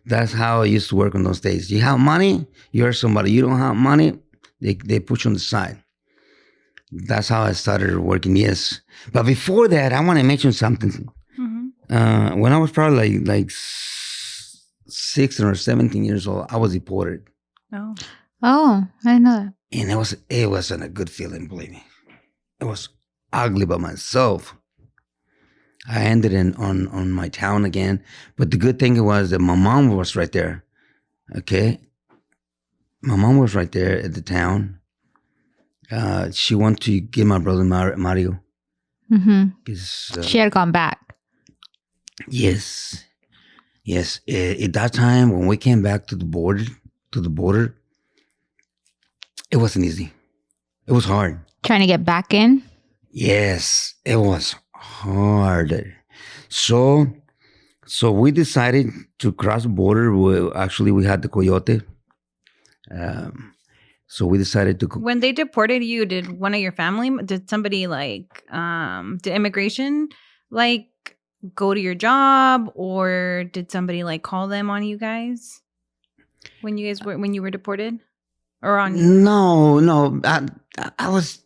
That's how it used to work in those days. You have money, you're somebody. You don't have money, they put you on the side. That's how I started working. Yes, but before that, I want to mention something. Mhm. When I was probably like 16 or 17 years old, I was deported, Oh. Oh, I didn't know that. and it wasn't a good feeling. Believe me, it was ugly by myself. I ended in on my town again, but the good thing was that my mom was right there. Okay, my mom was right there at the town. She wanted to get my brother Mario. Mm-hmm. 'Cause, She had gone back. yes, yes. At that time, when we came back to the border, it wasn't easy. It was hard. Trying to get back in. Yes, it was hard. So, we decided to cross the border. We had the coyote. So we decided to. When they deported you, did one of your family, did somebody like, did immigration like go to your job, or did somebody like call them on you guys when you were deported, or on you? No. I was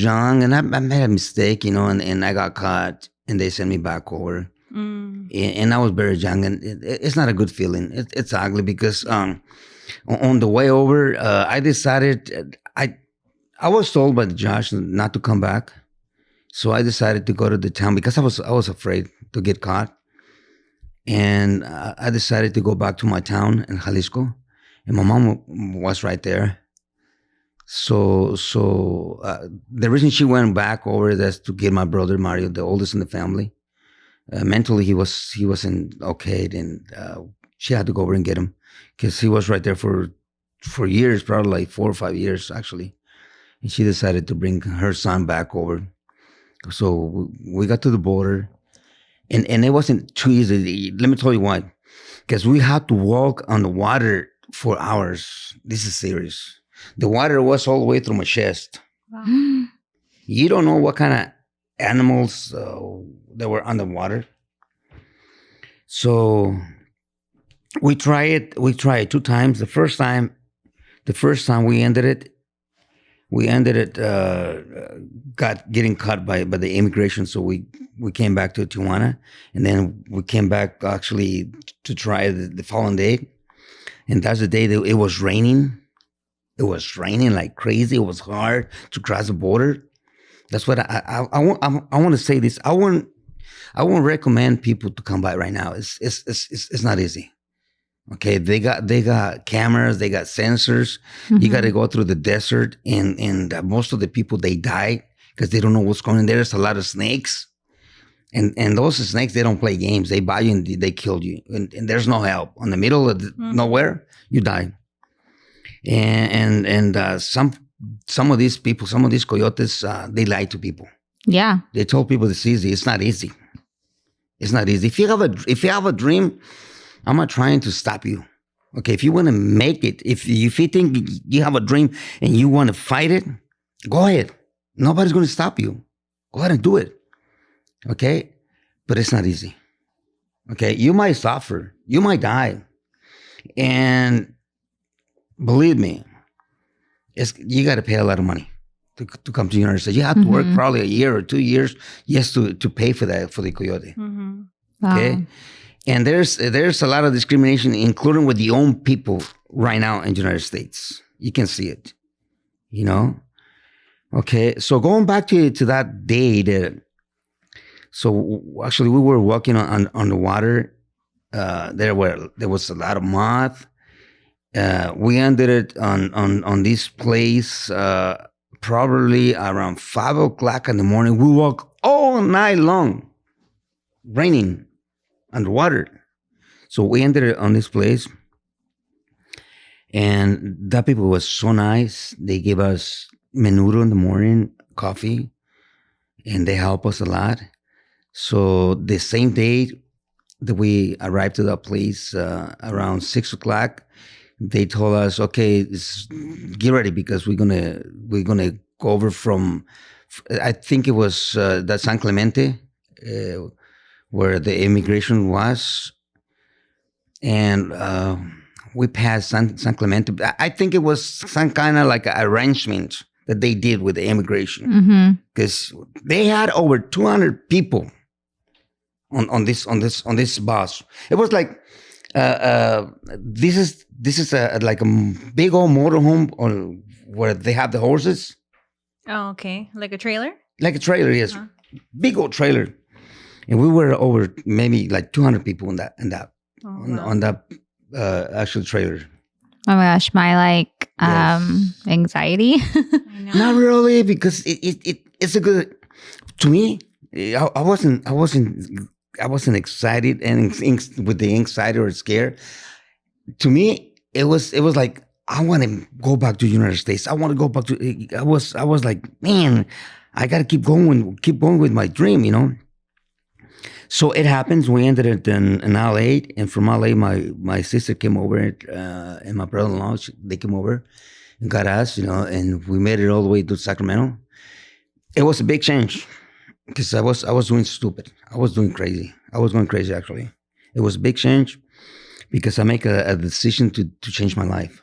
young, and I made a mistake, and I got caught, and they sent me back over. And I was very young, and it's not a good feeling. It's ugly because on the way over, I decided I was told by the judge not to come back, so I decided to go to the town because I was afraid to get caught, and I decided to go back to my town in Jalisco, and my mom was right there. So the reason she went back over is to get my brother Mario, the oldest in the family. Mentally, he wasn't okay, and she had to go over and get him because he was right there for years, probably like 4 or 5 years actually. And she decided to bring her son back over. So we got to the border, and it wasn't too easy. Let me tell you why. Because we had to walk on the water for hours. This is serious. The water was all the way through my chest. Wow. You don't know what kind of animals that were underwater. So we tried it 2 times. The first time we ended it. Getting caught by the immigration. So we came back to Tijuana, and then we came back actually to try the following day. And that's the day that it was raining. It was raining like crazy. It was hard to cross the border. That's what I want to say this. I won't recommend people to come by right now. It's not easy. Okay, they got cameras, they got sensors. Mm-hmm. You got to go through the desert, and most of the people they die because they don't know what's going on. There's a lot of snakes, and those snakes, they don't play games. They bite you and they kill you, and there's no help. On the middle of nowhere, you die. And some of these people, some of these coyotes, they lie to people. Yeah, They told people it's easy. It's not easy. It's not easy. If you have a dream, I'm not trying to stop you. Okay, if you want to make it, if you think you have a dream and you want to fight it, go ahead. Nobody's going to stop you. Go ahead and do it. Okay, but it's not easy. Okay, you might suffer. You might die. And believe me, you got to pay a lot of money to come to the United States. You have to work probably a year or 2 years just to pay for that, for the coyote. Mm-hmm. Okay. Wow. And there's a lot of discrimination, including with the own people right now in the United States. You can see it, Okay, so going back to that day, so actually we were walking on the water. There was a lot of moth. We ended it on this place probably around 5 o'clock in the morning. We walk all night long, raining, underwater. So we ended on this place, and that people was so nice. They gave us menudo in the morning, coffee, and they help us a lot. So the same day that we arrived to that place, around 6 o'clock, they told us, "Okay, get ready because we're gonna go over from, I think it was that San Clemente, where the immigration was, and we passed San Clemente. I think it was some kind of like an arrangement that they did with the immigration because they had over 200 people on this bus. It was like this is like a big old motorhome where they have the horses. Oh, okay. Like a trailer? Like a trailer, yes. Big old trailer. And we were over maybe like 200 people on that on that actual trailer. Oh my gosh, my anxiety. I know. Not really, because it's a good, to me. I wasn't excited and with the anxiety or scared. To me, it was like, I want to go back to the United States. I want to go back to. I was like, man, I got to keep going with my dream, you know. So it happens. We ended it in LA, and from LA, my sister came over, and my brother-in-law, they came over and got us, you know, and we made it all the way to Sacramento. It was a big change because I was doing stupid. I was doing crazy. I was going crazy, actually. It was a big change because I make a decision to change my life.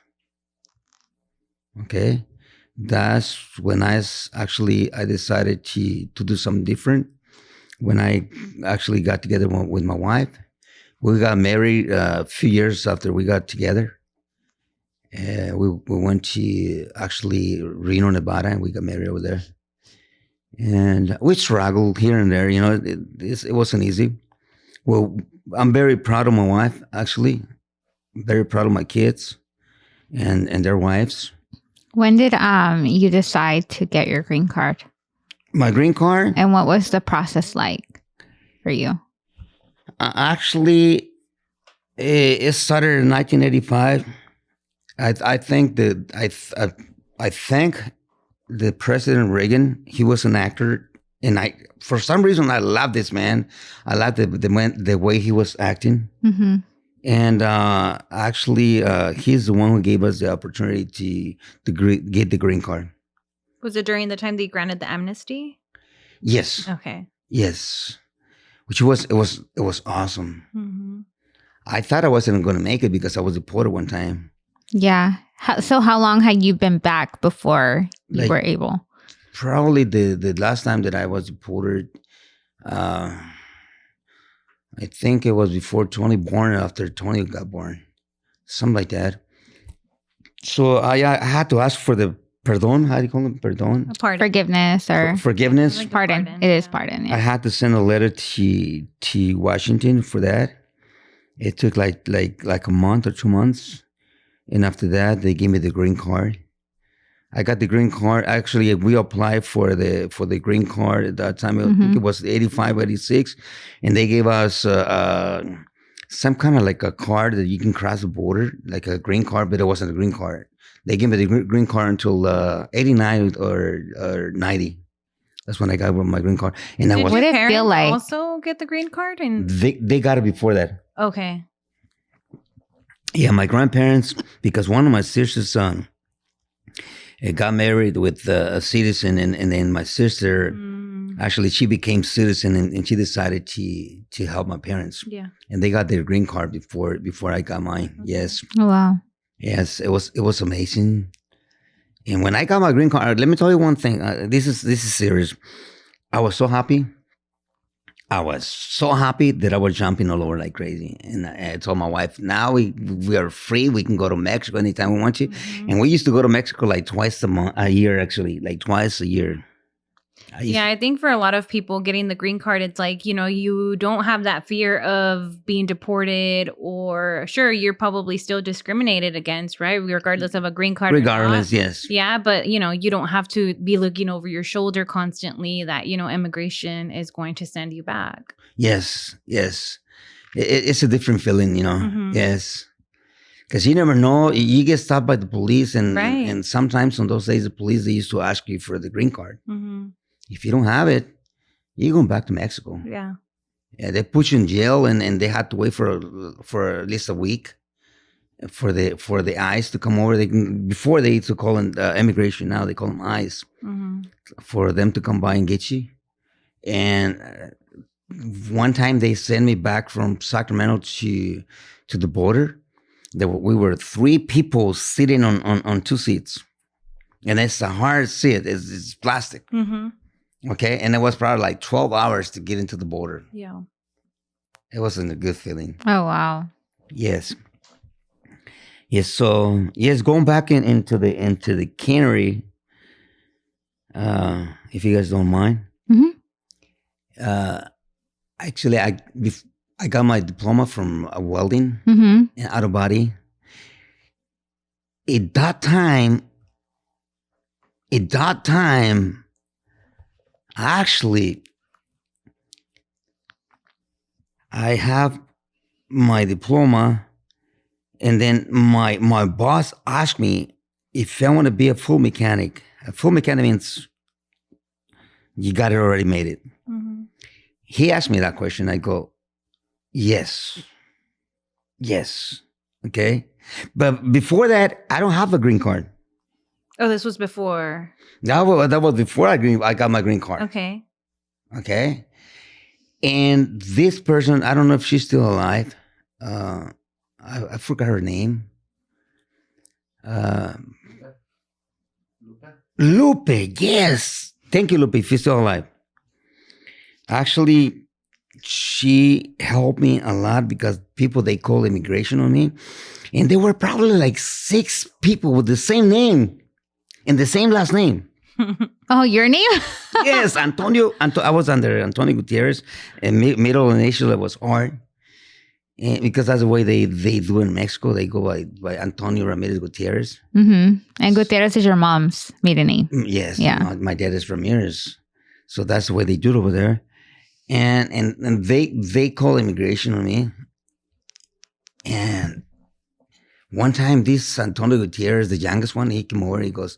Okay, that's when I decided to do something different. When I actually got together with my wife, we got married a few years after we got together. We went to actually Reno, Nevada, and we got married over there. And we struggled here and there, you know. It wasn't easy. Well, I'm very proud of my wife, actually. I'm very proud of my kids and their wives. When did you decide to get your green card? My green card? And what was the process like for you? Actually, it started in 1985. I think I think the President Reagan, he was an actor, and for some reason I love this man. I love the way he was acting. Mm-hmm. And actually, he's the one who gave us the opportunity to get the green card. Was it during the time they granted the amnesty? Yes. Okay. Yes. Which it was awesome. Mm-hmm. I thought I wasn't going to make it because I was deported one time. Yeah. So how long had you been back before you were able? Probably the last time that I was deported, I think it was before Tony born, after Tony got born. Something like that. So I had to ask for the pardon. How do you call it? Pardon? Pardon. Forgiveness or forgiveness. Like pardon. It is pardon. Yeah. I had to send a letter to Washington for that. It took like a month or 2 months. And after that, they gave me the green card. I got the green card. Actually, we applied for the green card at that time. I think it was 85, 86. And they gave us some kind of like a card that you can cross the border, like a green card, but it wasn't a green card. They gave me the green card until 89 or 90. That's when I got my green card. And Did what your did it feel like? Also get the green card? And They got it before that. okay. Yeah, my grandparents, because one of my sister's son got married with a citizen, and then my sister, actually, she became citizen, and she decided to help my parents. Yeah. And they got their green card before I got mine. Okay. Yes. Oh, wow. Yes, it was amazing. And when I got my green card, let me tell you one thing. This is serious. I was so happy. I was so happy that I was jumping all over like crazy. And I told my wife, now we are free. We can go to Mexico anytime we want to. Mm-hmm. And we used to go to Mexico like twice a year, actually, like twice a year. Yeah, I think for a lot of people getting the green card, it's like, you don't have that fear of being deported, or sure, you're probably still discriminated against, right? Regardless of a green card. Regardless, yes. Yeah, but you don't have to be looking over your shoulder constantly that, immigration is going to send you back. Yes. It's a different feeling, Mhm. Yes. Because you never know. You get stopped by the police, and, Right. and sometimes on those days, the police, they used to ask you for the green card. Mhm. If you don't have it, you're going back to Mexico. Yeah. Yeah, they put you in jail, and they had to wait for at least a week for the ICE to come over. Before they used to call them immigration. Now they call them ICE, Mhm. for them to come by and get you. And one time they sent me back from Sacramento to the border. We were 3 people sitting on 2 seats, and it's a hard seat. It's plastic. Mhm. Okay, and it was probably like 12 hours to get into the border. Yeah. It wasn't a good feeling. Oh, wow. Yes. So yes, going back into the cannery. If you guys don't mind. Mm-hmm. Actually, I got my diploma from welding Mm-hmm. and auto body. At that time, actually, I have my diploma, and then my boss asked me if I want to be a full mechanic. A full mechanic means you got it already made it. Mm-hmm. He asked me that question. I go, yes. Okay. But before that, I don't have a green card. Oh, this was before. That was before I got my green card. Okay. And this person, I don't know if she's still alive. I forgot her name. Lupe, yes. Thank you, Lupe, if you're still alive. Actually, she helped me a lot because people, they call immigration on me. And there were probably like 6 people with the same name and the same last name. Oh, your name? Yes, Antonio. I was under Antonio Gutierrez, and middle initial was R. And because that's the way they do in Mexico. They go by Antonio Ramirez Gutierrez. Mm-hmm. And Gutierrez is your mom's maiden name. Yes. Yeah. My dad is Ramirez. So that's the way they do it over there. And they call immigration on me. And one time, this Antonio Gutierrez, the youngest one, he came over. He goes,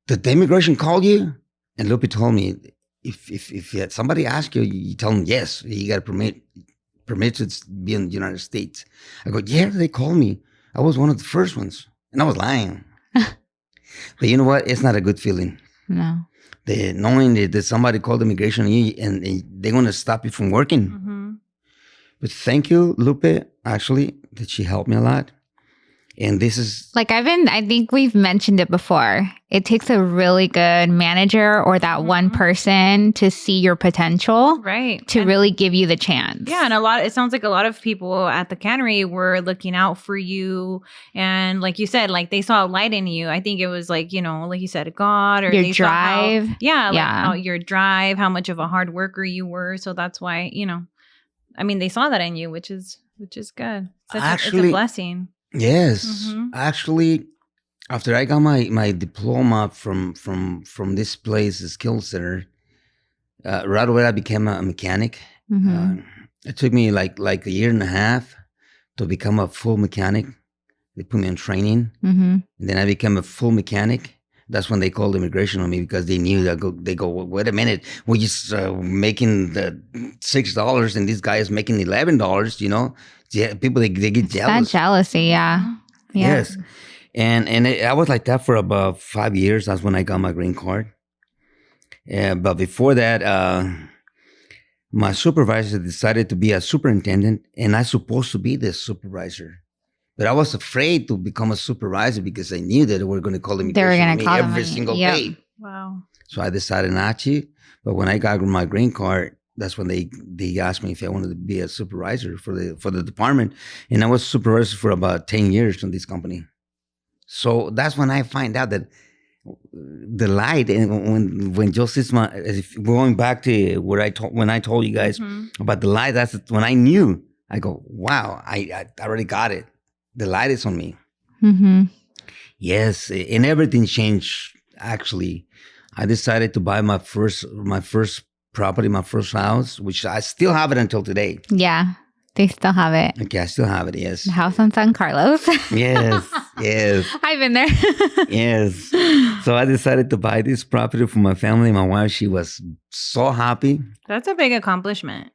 "Did the immigration call you?" And Lupe told me, if somebody asks you, you tell them yes. You got a permit to be in the United States. I go, yeah, they called me. I was one of the first ones, and I was lying. But you know what? It's not a good feeling. No. Knowing that somebody called immigration on you and they're going to stop you from working. Mm-hmm. But thank you, Lupe, actually, that she helped me a lot. And this is... Like I think we've mentioned it before. It takes a really good manager or that one person to see your potential. Right. To really give you the chance. Yeah. And it sounds like a lot of people at the cannery were looking out for you. And like you said, like they saw a light in you. I think it was like, like you said, God, or your they drive. Saw how your drive, how much of a hard worker you were. So that's why, they saw that in you, which is good. It's a blessing. Yes. Mm-hmm. Actually, after I got my diploma from this place, the skill center, right away I became a mechanic. Mm-hmm. It took me like a year and a half to become a full mechanic. They put me in training. Mm-hmm. And then I became a full mechanic. That's when they called immigration on me because they knew that they go, wait a minute, we're just making the $6 and this guy is making $11, Yeah, people, they get jealous. That jealousy, yeah. Yes. And I was like that for about 5 years. That's when I got my green card. But before that, my supervisor decided to be a superintendent, and I was supposed to be the supervisor. But I was afraid to become a supervisor because I knew that they were going to call immigration on me every single day. Wow. So I decided not to. But when I got my green card, that's when they asked me if I wanted to be a supervisor for the department. And I was supervisor for about 10 years in this company. So that's when I find out that the light, and when Joseph's going back to when I told you guys about the light, that's when I knew. I go, wow, I already got it. The light is on me. Mm-hmm. Yes, and everything changed. Actually, I decided to buy my first property, my first house, which I still have it until today. Yeah, they still have it. Okay, I still have it. Yes. The house on San Carlos. Yes. Yes. I've been there. Yes. So I decided to buy this property for my family. My wife, she was so happy. That's a big accomplishment.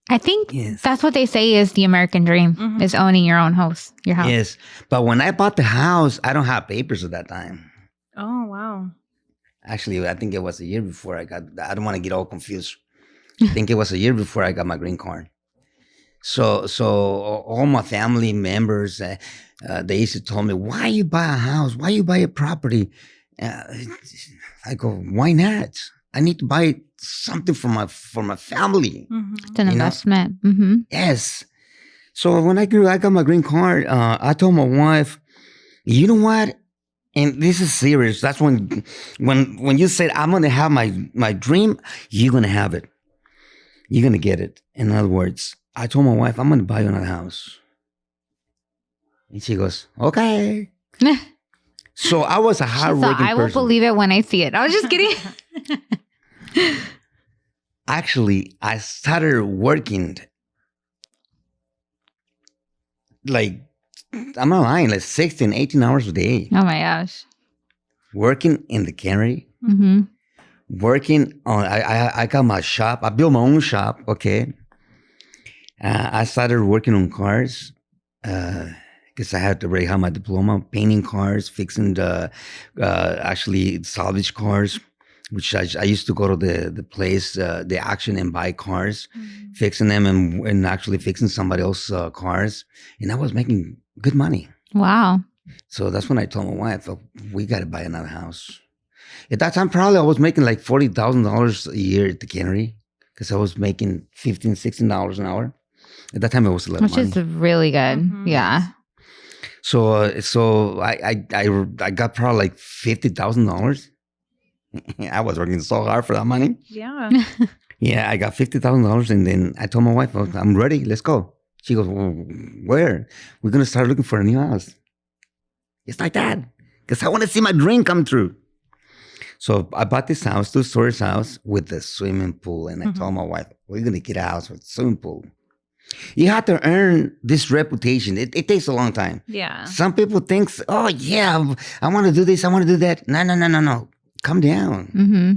I think Yes. that's what they say is the American dream, is owning your own house, your house. Yes. But when I bought the house, I don't have papers at that time. Oh, wow. Actually, I think it was a year before I don't want to get all confused. I think it was a year before I got my green card. So all my family members, they used to tell me, why you buy a house? Why you buy a property? I go, why not? I need to buy something for my family. It's an investment. Mm-hmm. Yes. So when I got my green card, I told my wife, you know what? And this is serious. That's when you said, I'm going to have my dream, you're going to have it. You're going to get it. In other words, I told my wife, I'm going to buy you another house. And she goes, okay. So I was a hard-working person. I will believe it when I see it. I was just kidding. Actually, I started working like, I'm not lying, like 16, 18 hours a day. Oh my gosh. Working in the cannery. Mm-hmm. Working on, I got my shop. I built my own shop, okay? I started working on cars because I had to already have my diploma, painting cars, fixing the, actually salvage cars, which I used to go to the place, the auction and buy cars, fixing them and actually fixing somebody else's cars. And I was making good money. Wow. So that's when I told my wife, oh, we got to buy another house. At that time, probably I was making like $40,000 a year at the cannery because I was making $15, $16 an hour. At that time, it was a lot of money. Which is really good. Yeah. So I got probably like $50,000. I was working so hard for that money. Yeah. Yeah, I got $50,000, and then I told my wife, oh, I'm ready. Let's go. She goes, well, where? We're going to start looking for a new house. It's like that. Because I want to see my dream come true. So I bought this house, 2-story house with a swimming pool. And I told my wife, we're going to get a house with a swimming pool. You have to earn this reputation. It takes a long time. Yeah. Some people think, oh, yeah, I want to do this. I want to do that. No. Calm down. Mm-hmm.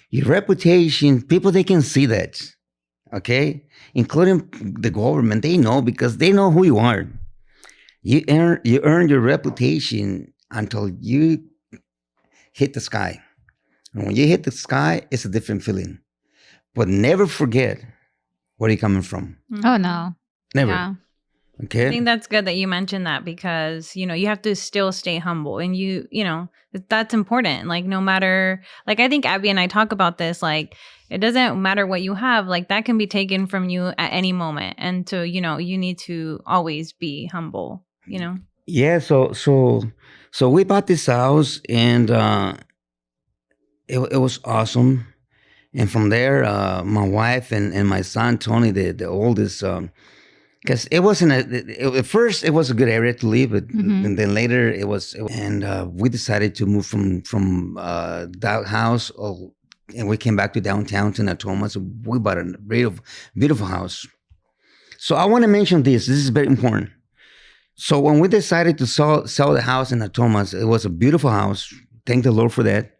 Your reputation, people, they can see that. Okay? Including the government. They know because they know who you are. You earn your reputation until you hit the sky. And when you hit the sky, it's a different feeling. But never forget where you're coming from. Oh, no. Never. Yeah. Okay? I think that's good that you mentioned that because, you have to still stay humble and that's important. Like, no matter, like, I think Abby and I talk about this, like, it doesn't matter what you have, like, that can be taken from you at any moment. And so, you need to always be humble, Yeah. So we bought this house and it was awesome. And from there, my wife and my son, Tony, the oldest, because it wasn't at first it was a good area to live, but and then later we decided to move from that house, and we came back to downtown to Natoma. So we bought a beautiful house. So I want to mention this. This is very important. So when we decided to sell the house in Natoma, it was a beautiful house. Thank the Lord for that.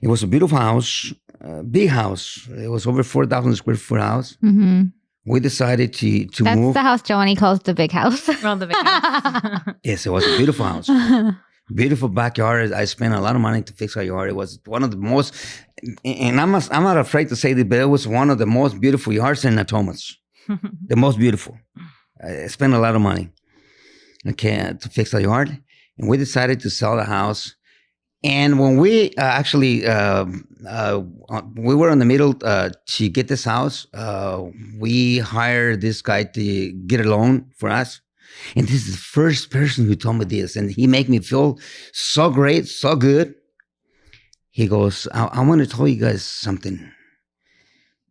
It was a beautiful house, big house. It was over 4,000 square foot house. Mm-hmm. We decided to That's move. the house Joanie calls the big house. Well, the big house. Yes, it was a beautiful house. Beautiful backyard. I spent a lot of money to fix our yard. It was one of the most, and I'm not afraid to say this, but it was one of the most beautiful yards in Natomas. The most beautiful. I spent a lot of money, okay, to fix our yard. And we decided to sell the house. And when we we were in the middle to get this house, we hired this guy to get a loan for us. And this is the first person who told me this. And he made me feel so great, so good. He goes, I want to tell you guys something.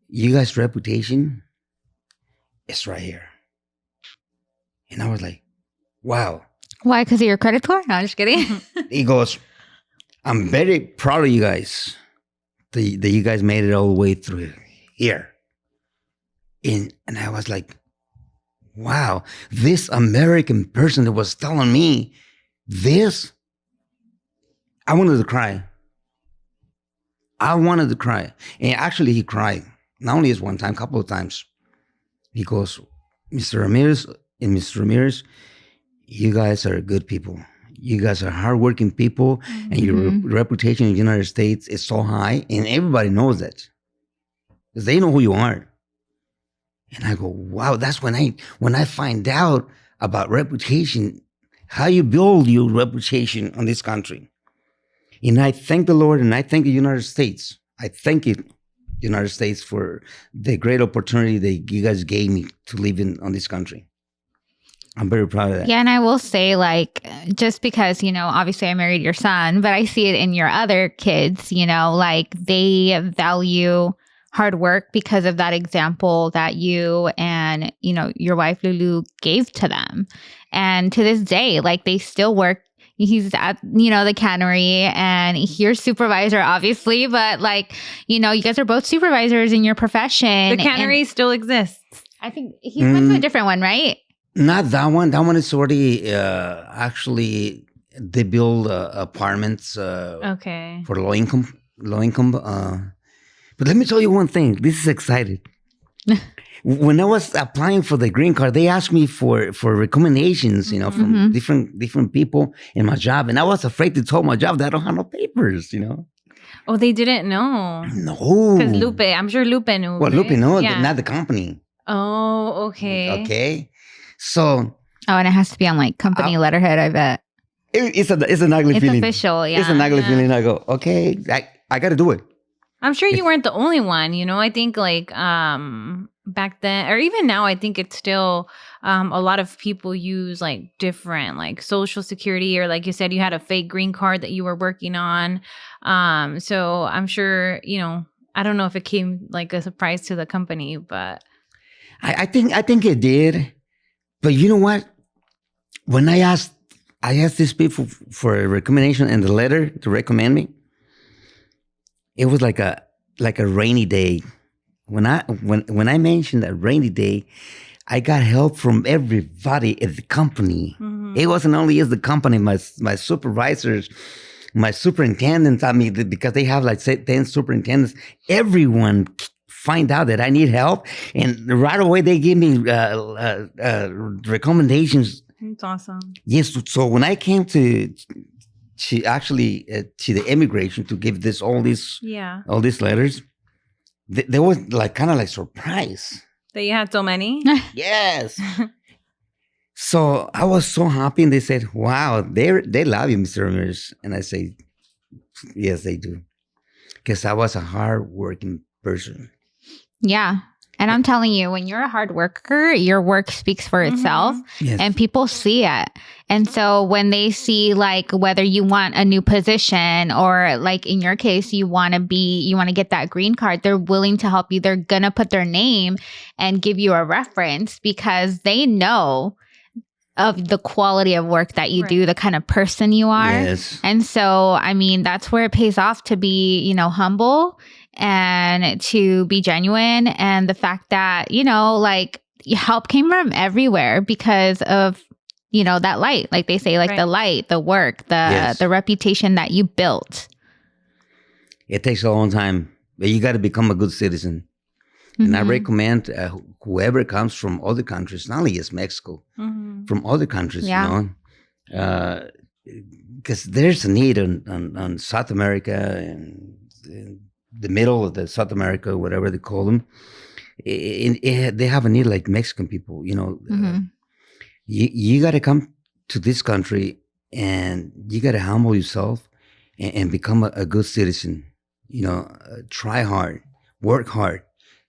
You guys' reputation is right here. And I was like, wow. Why? Because of your credit score? No, I'm just kidding. He goes, I'm very proud of you guys that you guys made it all the way through here. And I was like, wow, this American person that was telling me this, I wanted to cry. And actually, he cried. Not only one time, a couple of times. He goes, Mr. Ramirez, you guys are good people. You guys are hardworking people, and your reputation in the United States is so high, and everybody knows that. Because they know who you are. And I go, wow, that's when I find out about reputation, how you build your reputation on this country. And I thank the Lord, and I thank the United States. I thank the United States for the great opportunity that you guys gave me to live on this country. I'm very proud of that. Yeah, and I will say, like, just because, obviously I married your son, but I see it in your other kids, like they value hard work because of that example that you and, your wife Lulu gave to them. And to this day, like they still work. He's at, the cannery, and you're supervisor, obviously, but like, you guys are both supervisors in your profession. The cannery still exists. I think he went to a different one, right? Not that one. That one is already, actually, they build apartments Okay. for low income. But let me tell you one thing. This is exciting. When I was applying for the green card, they asked me for recommendations, from different people in my job. And I was afraid to tell my job that I don't have no papers, Oh, they didn't know. No. Because Lupe, I'm sure Lupe knew. Well, right? Lupe, no, not the company. Oh, okay. Okay. So. Oh, and it has to be on like company letterhead, I bet. It's an ugly feeling. It's official, yeah. It's an ugly feeling. I go, okay, I got to do it. I'm sure you weren't the only one. I think like back then, or even now, I think it's still a lot of people use like different like social security, or like you said, you had a fake green card that you were working on. So I'm sure, I don't know if it came like a surprise to the company, but I think it did. But you know what? When I asked these people for a recommendation and the letter to recommend me, it was like a rainy day. When I mentioned that rainy day, I got help from everybody at the company. Mm-hmm. It wasn't only as the company, my supervisors, my superintendents. I mean, because they have like 10 superintendents. Everyone find out that I need help, and right away they give me recommendations. It's awesome. Yes. So when I came to the immigration to give all these letters, they was like kind of like surprise that you had so many. Yes. So I was so happy, and they said, "Wow, they love you, Mr. Ramirez." And I say, "Yes, they do," because I was a hard-working person. Yeah. And I'm telling you, when you're a hard worker, your work speaks for itself, and people see it. And so when they see like whether you want a new position, or like in your case, you want to get that green card, they're willing to help you. They're going to put their name and give you a reference because they know of the quality of work that you do, the kind of person you are. Yes. And so, I mean, that's where it pays off to be, humble and to be genuine. And the fact that, like help came from everywhere because of, that light, like they say, like the light, the work, the reputation that you built. It takes a long time, but you got to become a good citizen. And I recommend whoever comes from other countries, not only just Mexico, from other countries, because there's a need on South America and the middle of the South America, whatever they call them. They have a need like Mexican people, you got to come to this country, and you got to humble yourself and become a good citizen, try hard, work hard.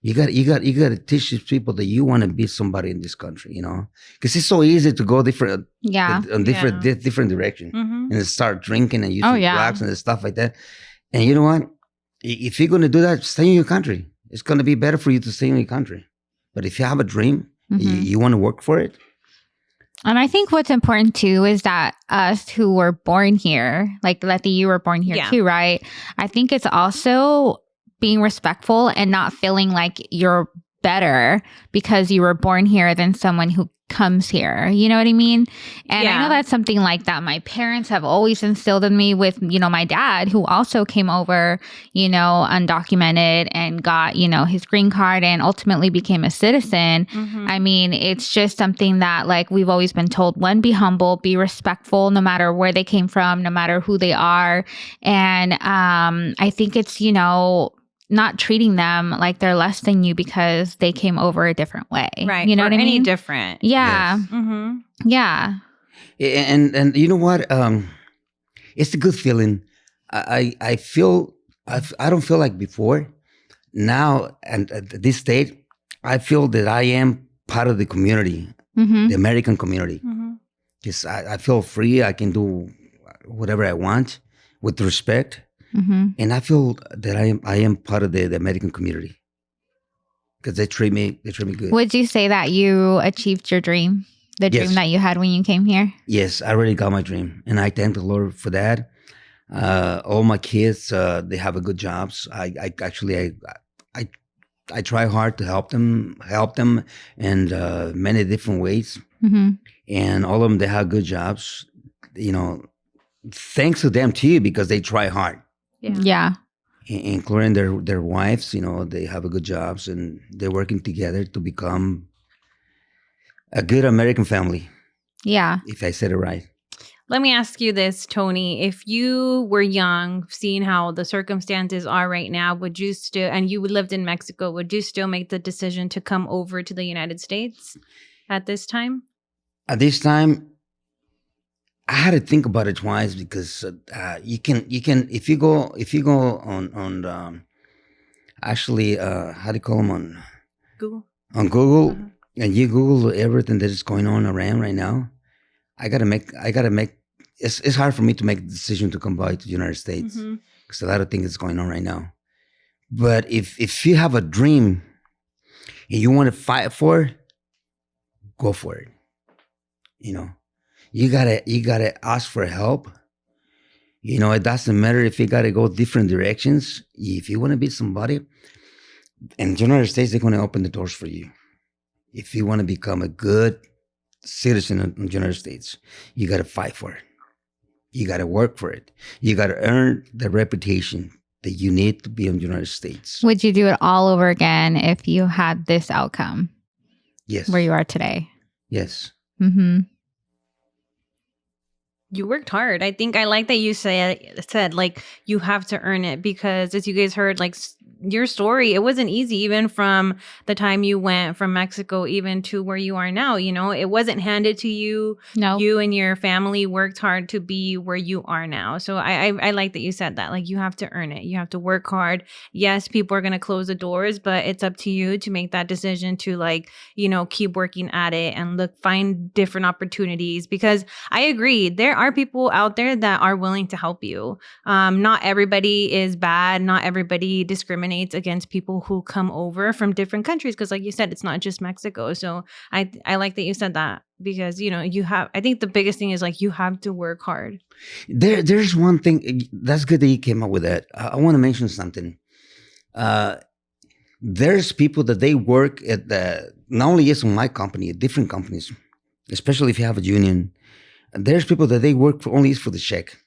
You got to teach these people that you want to be somebody in this country, because it's so easy to go different, different direction and start drinking and using drugs and stuff like that. And you know what? If you're going to do that, stay in your country. It's going to be better for you to stay in your country. But if you have a dream, you want to work for it. And I think what's important too is that us who were born here, like Leti, you were born here too, right? I think it's also being respectful and not feeling like you're better because you were born here than someone who comes here. You know what I mean? And I know that's something like that my parents have always instilled in me with, my dad, who also came over, undocumented and got, his green card and ultimately became a citizen. I mean, it's just something that like we've always been told, one, be humble, be respectful, no matter where they came from, no matter who they are. And I think it's, not treating them like they're less than you because they came over a different way. Right. You know what I mean? Any different. Yeah. Yes. Yeah. And you know what? It's a good feeling. I feel, I don't feel like before. Now, and at this stage, I feel that I am part of the community, the American community. Because I feel free. I can do whatever I want with respect. And I feel that I am part of the American community because they treat me good. Would you say that you achieved your dream, the dream that you had when you came here? Yes, I already got my dream, and I thank the Lord for that. All my kids, they have a good jobs. I try hard to help them in many different ways, and all of them they have good jobs. Thanks to them too because they try hard. Yeah. Including their wives, they have a good jobs and they're working together to become a good American family. Yeah. If I said it right. Let me ask you this, Tony. If you were young, seeing how the circumstances are right now, would you still, and you lived in Mexico, would you still make the decision to come over to the United States at this time? At this time, I had to think about it twice because you can if you go on actually how do you call them on Google and you Google everything that is going on around right now. I gotta make it's hard for me to make the decision to come by to the United States because a lot of things is going on right now. But if you have a dream and you want to fight for it, go for it. You gotta ask for help. It doesn't matter if you gotta go different directions. If you want to be somebody, in the United States, they're going to open the doors for you. If you want to become a good citizen in the United States, you gotta fight for it. You gotta work for it. You gotta earn the reputation that you need to be in the United States. Would you do it all over again if you had this outcome? Yes. Where you are today? Yes. You worked hard. I think I like that you said like you have to earn it because as you guys heard, like your story, it wasn't easy even from the time you went from Mexico even to where you are now. It wasn't handed to you. No. You and your family worked hard to be where you are now. So I like that you said that. Like you have to earn it. You have to work hard. Yes, people are going to close the doors, but it's up to you to make that decision to keep working at it and find different opportunities because I agree. There are people out there that are willing to help you. Not everybody is bad. Not everybody discriminates against people who come over from different countries because like you said, it's not just Mexico. So I like that you said that because I think the biggest thing is like you have to work hard. There's one thing that's good that you came up with that. I want to mention something. There's people that they work at not only is in my company, different companies, especially if you have a union. There's people that they work for only for the check.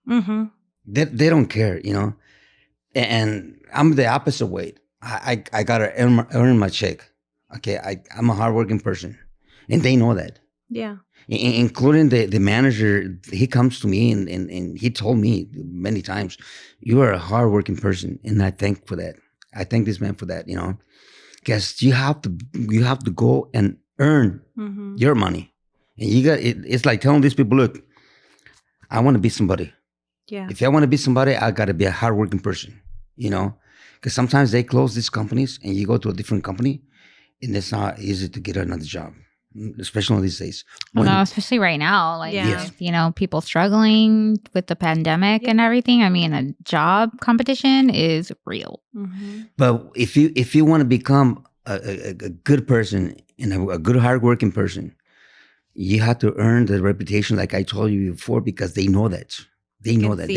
They don't care, And I'm the opposite way. I gotta earn my check. Okay, I'm a hardworking person, and they know that. Yeah. Including the manager, he comes to me and he told me many times, "You are a hardworking person," and I thank for that. I thank this man for that. Because you have to go and earn your money, and it's like telling these people, "Look, I want to be somebody. Yeah. If I want to be somebody, I got to be a hardworking person. Because sometimes they close these companies and you go to a different company and it's not easy to get another job, especially these days. Well, no, especially right now, like, Yeah. with, people struggling with the pandemic and everything. I mean, a job competition is real. But if you want to become a good person and a good hardworking person, you have to earn the reputation, like I told you before, because they know that. They know that.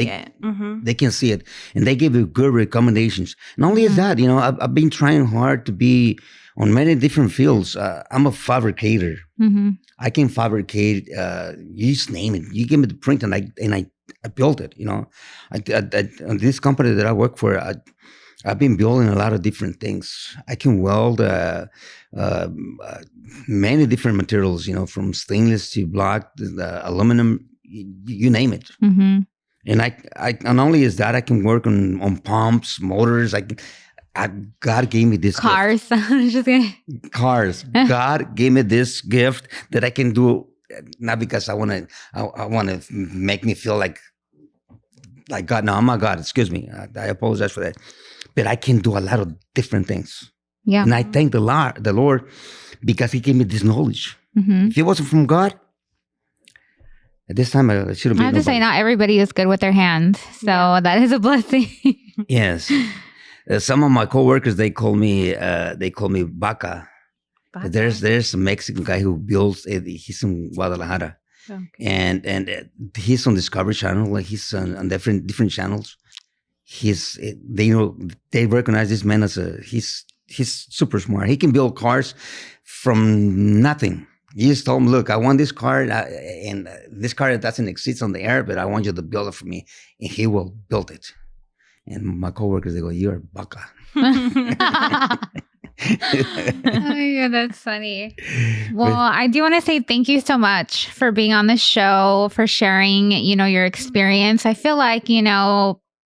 They can see it, and they give you good recommendations. Not only is that, I've been trying hard to be on many different fields. I'm a fabricator. I can fabricate. You just name it. You give me the print, and I built it. On this company that I work for, I've been building a lot of different things. I can weld many different materials. From stainless to block, aluminum. You name it. And I not only is that, I can work on pumps, motors. God gave me this cars. gift. Cars. God gave me this gift that I can do, not because I want to make me feel like God. No, I'm not God. Excuse me. I apologize for that. But I can do a lot of different things. Yeah. And I thank the Lord because He gave me this knowledge. If it wasn't from God, at this time, I should have been. I have to say, not everybody is good with their hands, so that is a blessing. Yes, some of my coworkers they call me Baca. There's a Mexican guy who builds. He's in Guadalajara, and he's on Discovery Channel. Like he's on different channels. They recognize this man as he's super smart. He can build cars from nothing. You just told him, look, I want this car, and this car doesn't exist on the air, but I want you to build it for me, and he will build it. And my coworkers, they go, "You're a baka." Oh, yeah, that's funny. Well, I do want to say thank you so much for being on the show, for sharing, your experience. I feel like,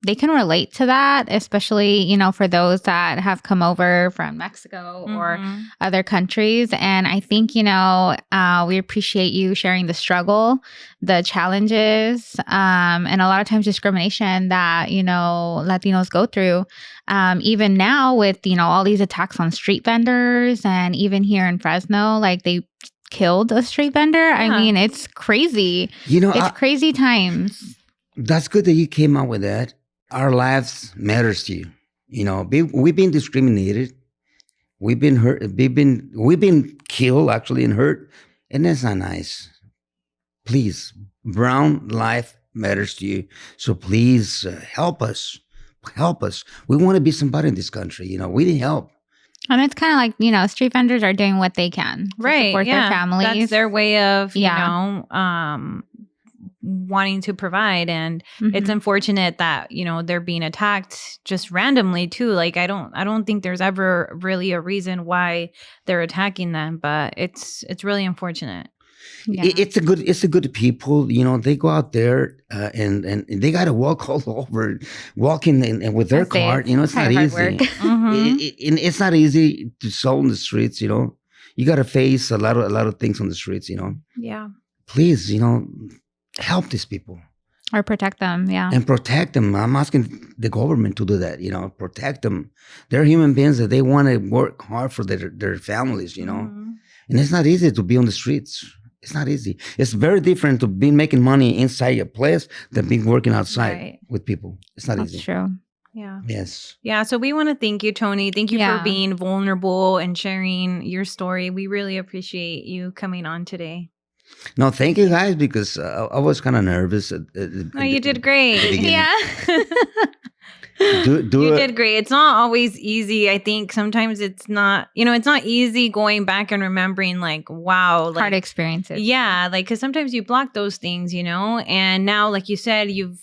they can relate to that, especially, for those that have come over from Mexico or other countries. And I think, we appreciate you sharing the struggle, the challenges, and a lot of times discrimination that, Latinos go through. Even now with, all these attacks on street vendors, and even here in Fresno, like they killed a street vendor. Yeah. I mean, it's crazy. It's crazy times. That's good that you came out with that. Our lives matters to you. We've been discriminated. We've been hurt. We've been killed actually and hurt, and that's not nice. Please, brown life matters to you. So please help us. Help us. We want to be somebody in this country. We need help. And it's kind of like, street vendors are doing what they can to support their families. That's their way of, wanting to provide. And it's unfortunate that, they're being attacked just randomly too. Like, I don't think there's ever really a reason why they're attacking them, but it's really unfortunate. Yeah. It's a good people. They go out there and they got to walk all over, walking and with their car. It's not easy. It's not easy to sell in the streets. You got to face a lot of things on the streets. Yeah. Please, help these people. Or protect them, yeah. And protect them. I'm asking the government to do that, protect them. They're human beings that they want to work hard for their families, And it's not easy to be on the streets. It's not easy. It's very different to be making money inside a place than being working outside with people. It's not easy. That's true. Yeah. Yes. Yeah. So we want to thank you, Tony. Thank you for being vulnerable and sharing your story. We really appreciate you coming on today. No, thank you guys, because I was kind of nervous. You did great. Yeah. You did great. It's not always easy. I think sometimes it's not, it's not easy going back and remembering like, wow. Like, hard experiences. Yeah. Like, cause sometimes you block those things, and now, like you said, you've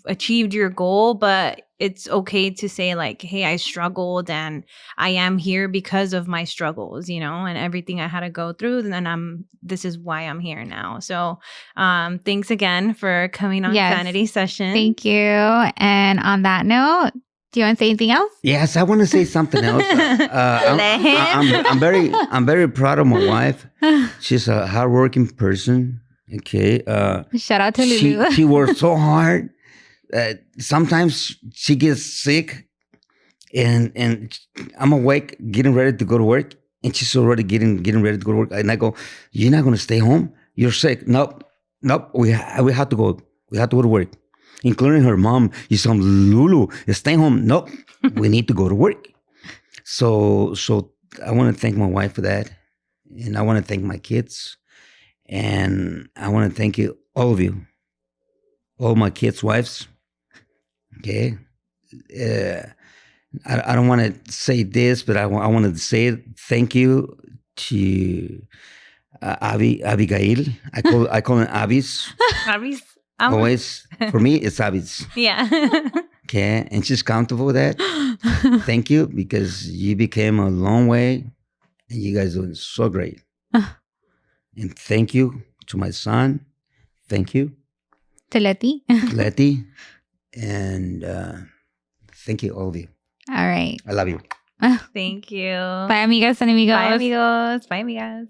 achieved your goal, but it's okay to say like, hey, I struggled and I am here because of my struggles, and everything I had to go through. And then this is why I'm here now. So thanks again for coming on Sanity Session. Thank you. And on that note, do you want to say anything else? Yes, I want to say something else. I'm very proud of my wife. She's a hardworking person. Okay. Shout out to Lulu. She worked so hard. sometimes she gets sick, and I'm awake, getting ready to go to work, and she's already getting ready to go to work. And I go, "You're not going to stay home? You're sick." Nope. We have to go. We have to go to work, including her mom. You some Lulu, stay home. Nope. We need to go to work. So I want to thank my wife for that, and I want to thank my kids, and I want to thank you, all of you, all my kids' wives. Okay. I don't want to say this, but I wanted to say it. Thank you to Abigail. I call it Abby's. Abby's. Always, for me, it's Abby's. Yeah. Okay, and she's comfortable with that. Thank you, because you became a long way, and you guys doing so great. And thank you to my son. Thank you, To Leti. Letty, and thank you, all of you. All right. I love you. Thank you. Bye, amigas and amigos. Bye, amigos. Bye, amigas.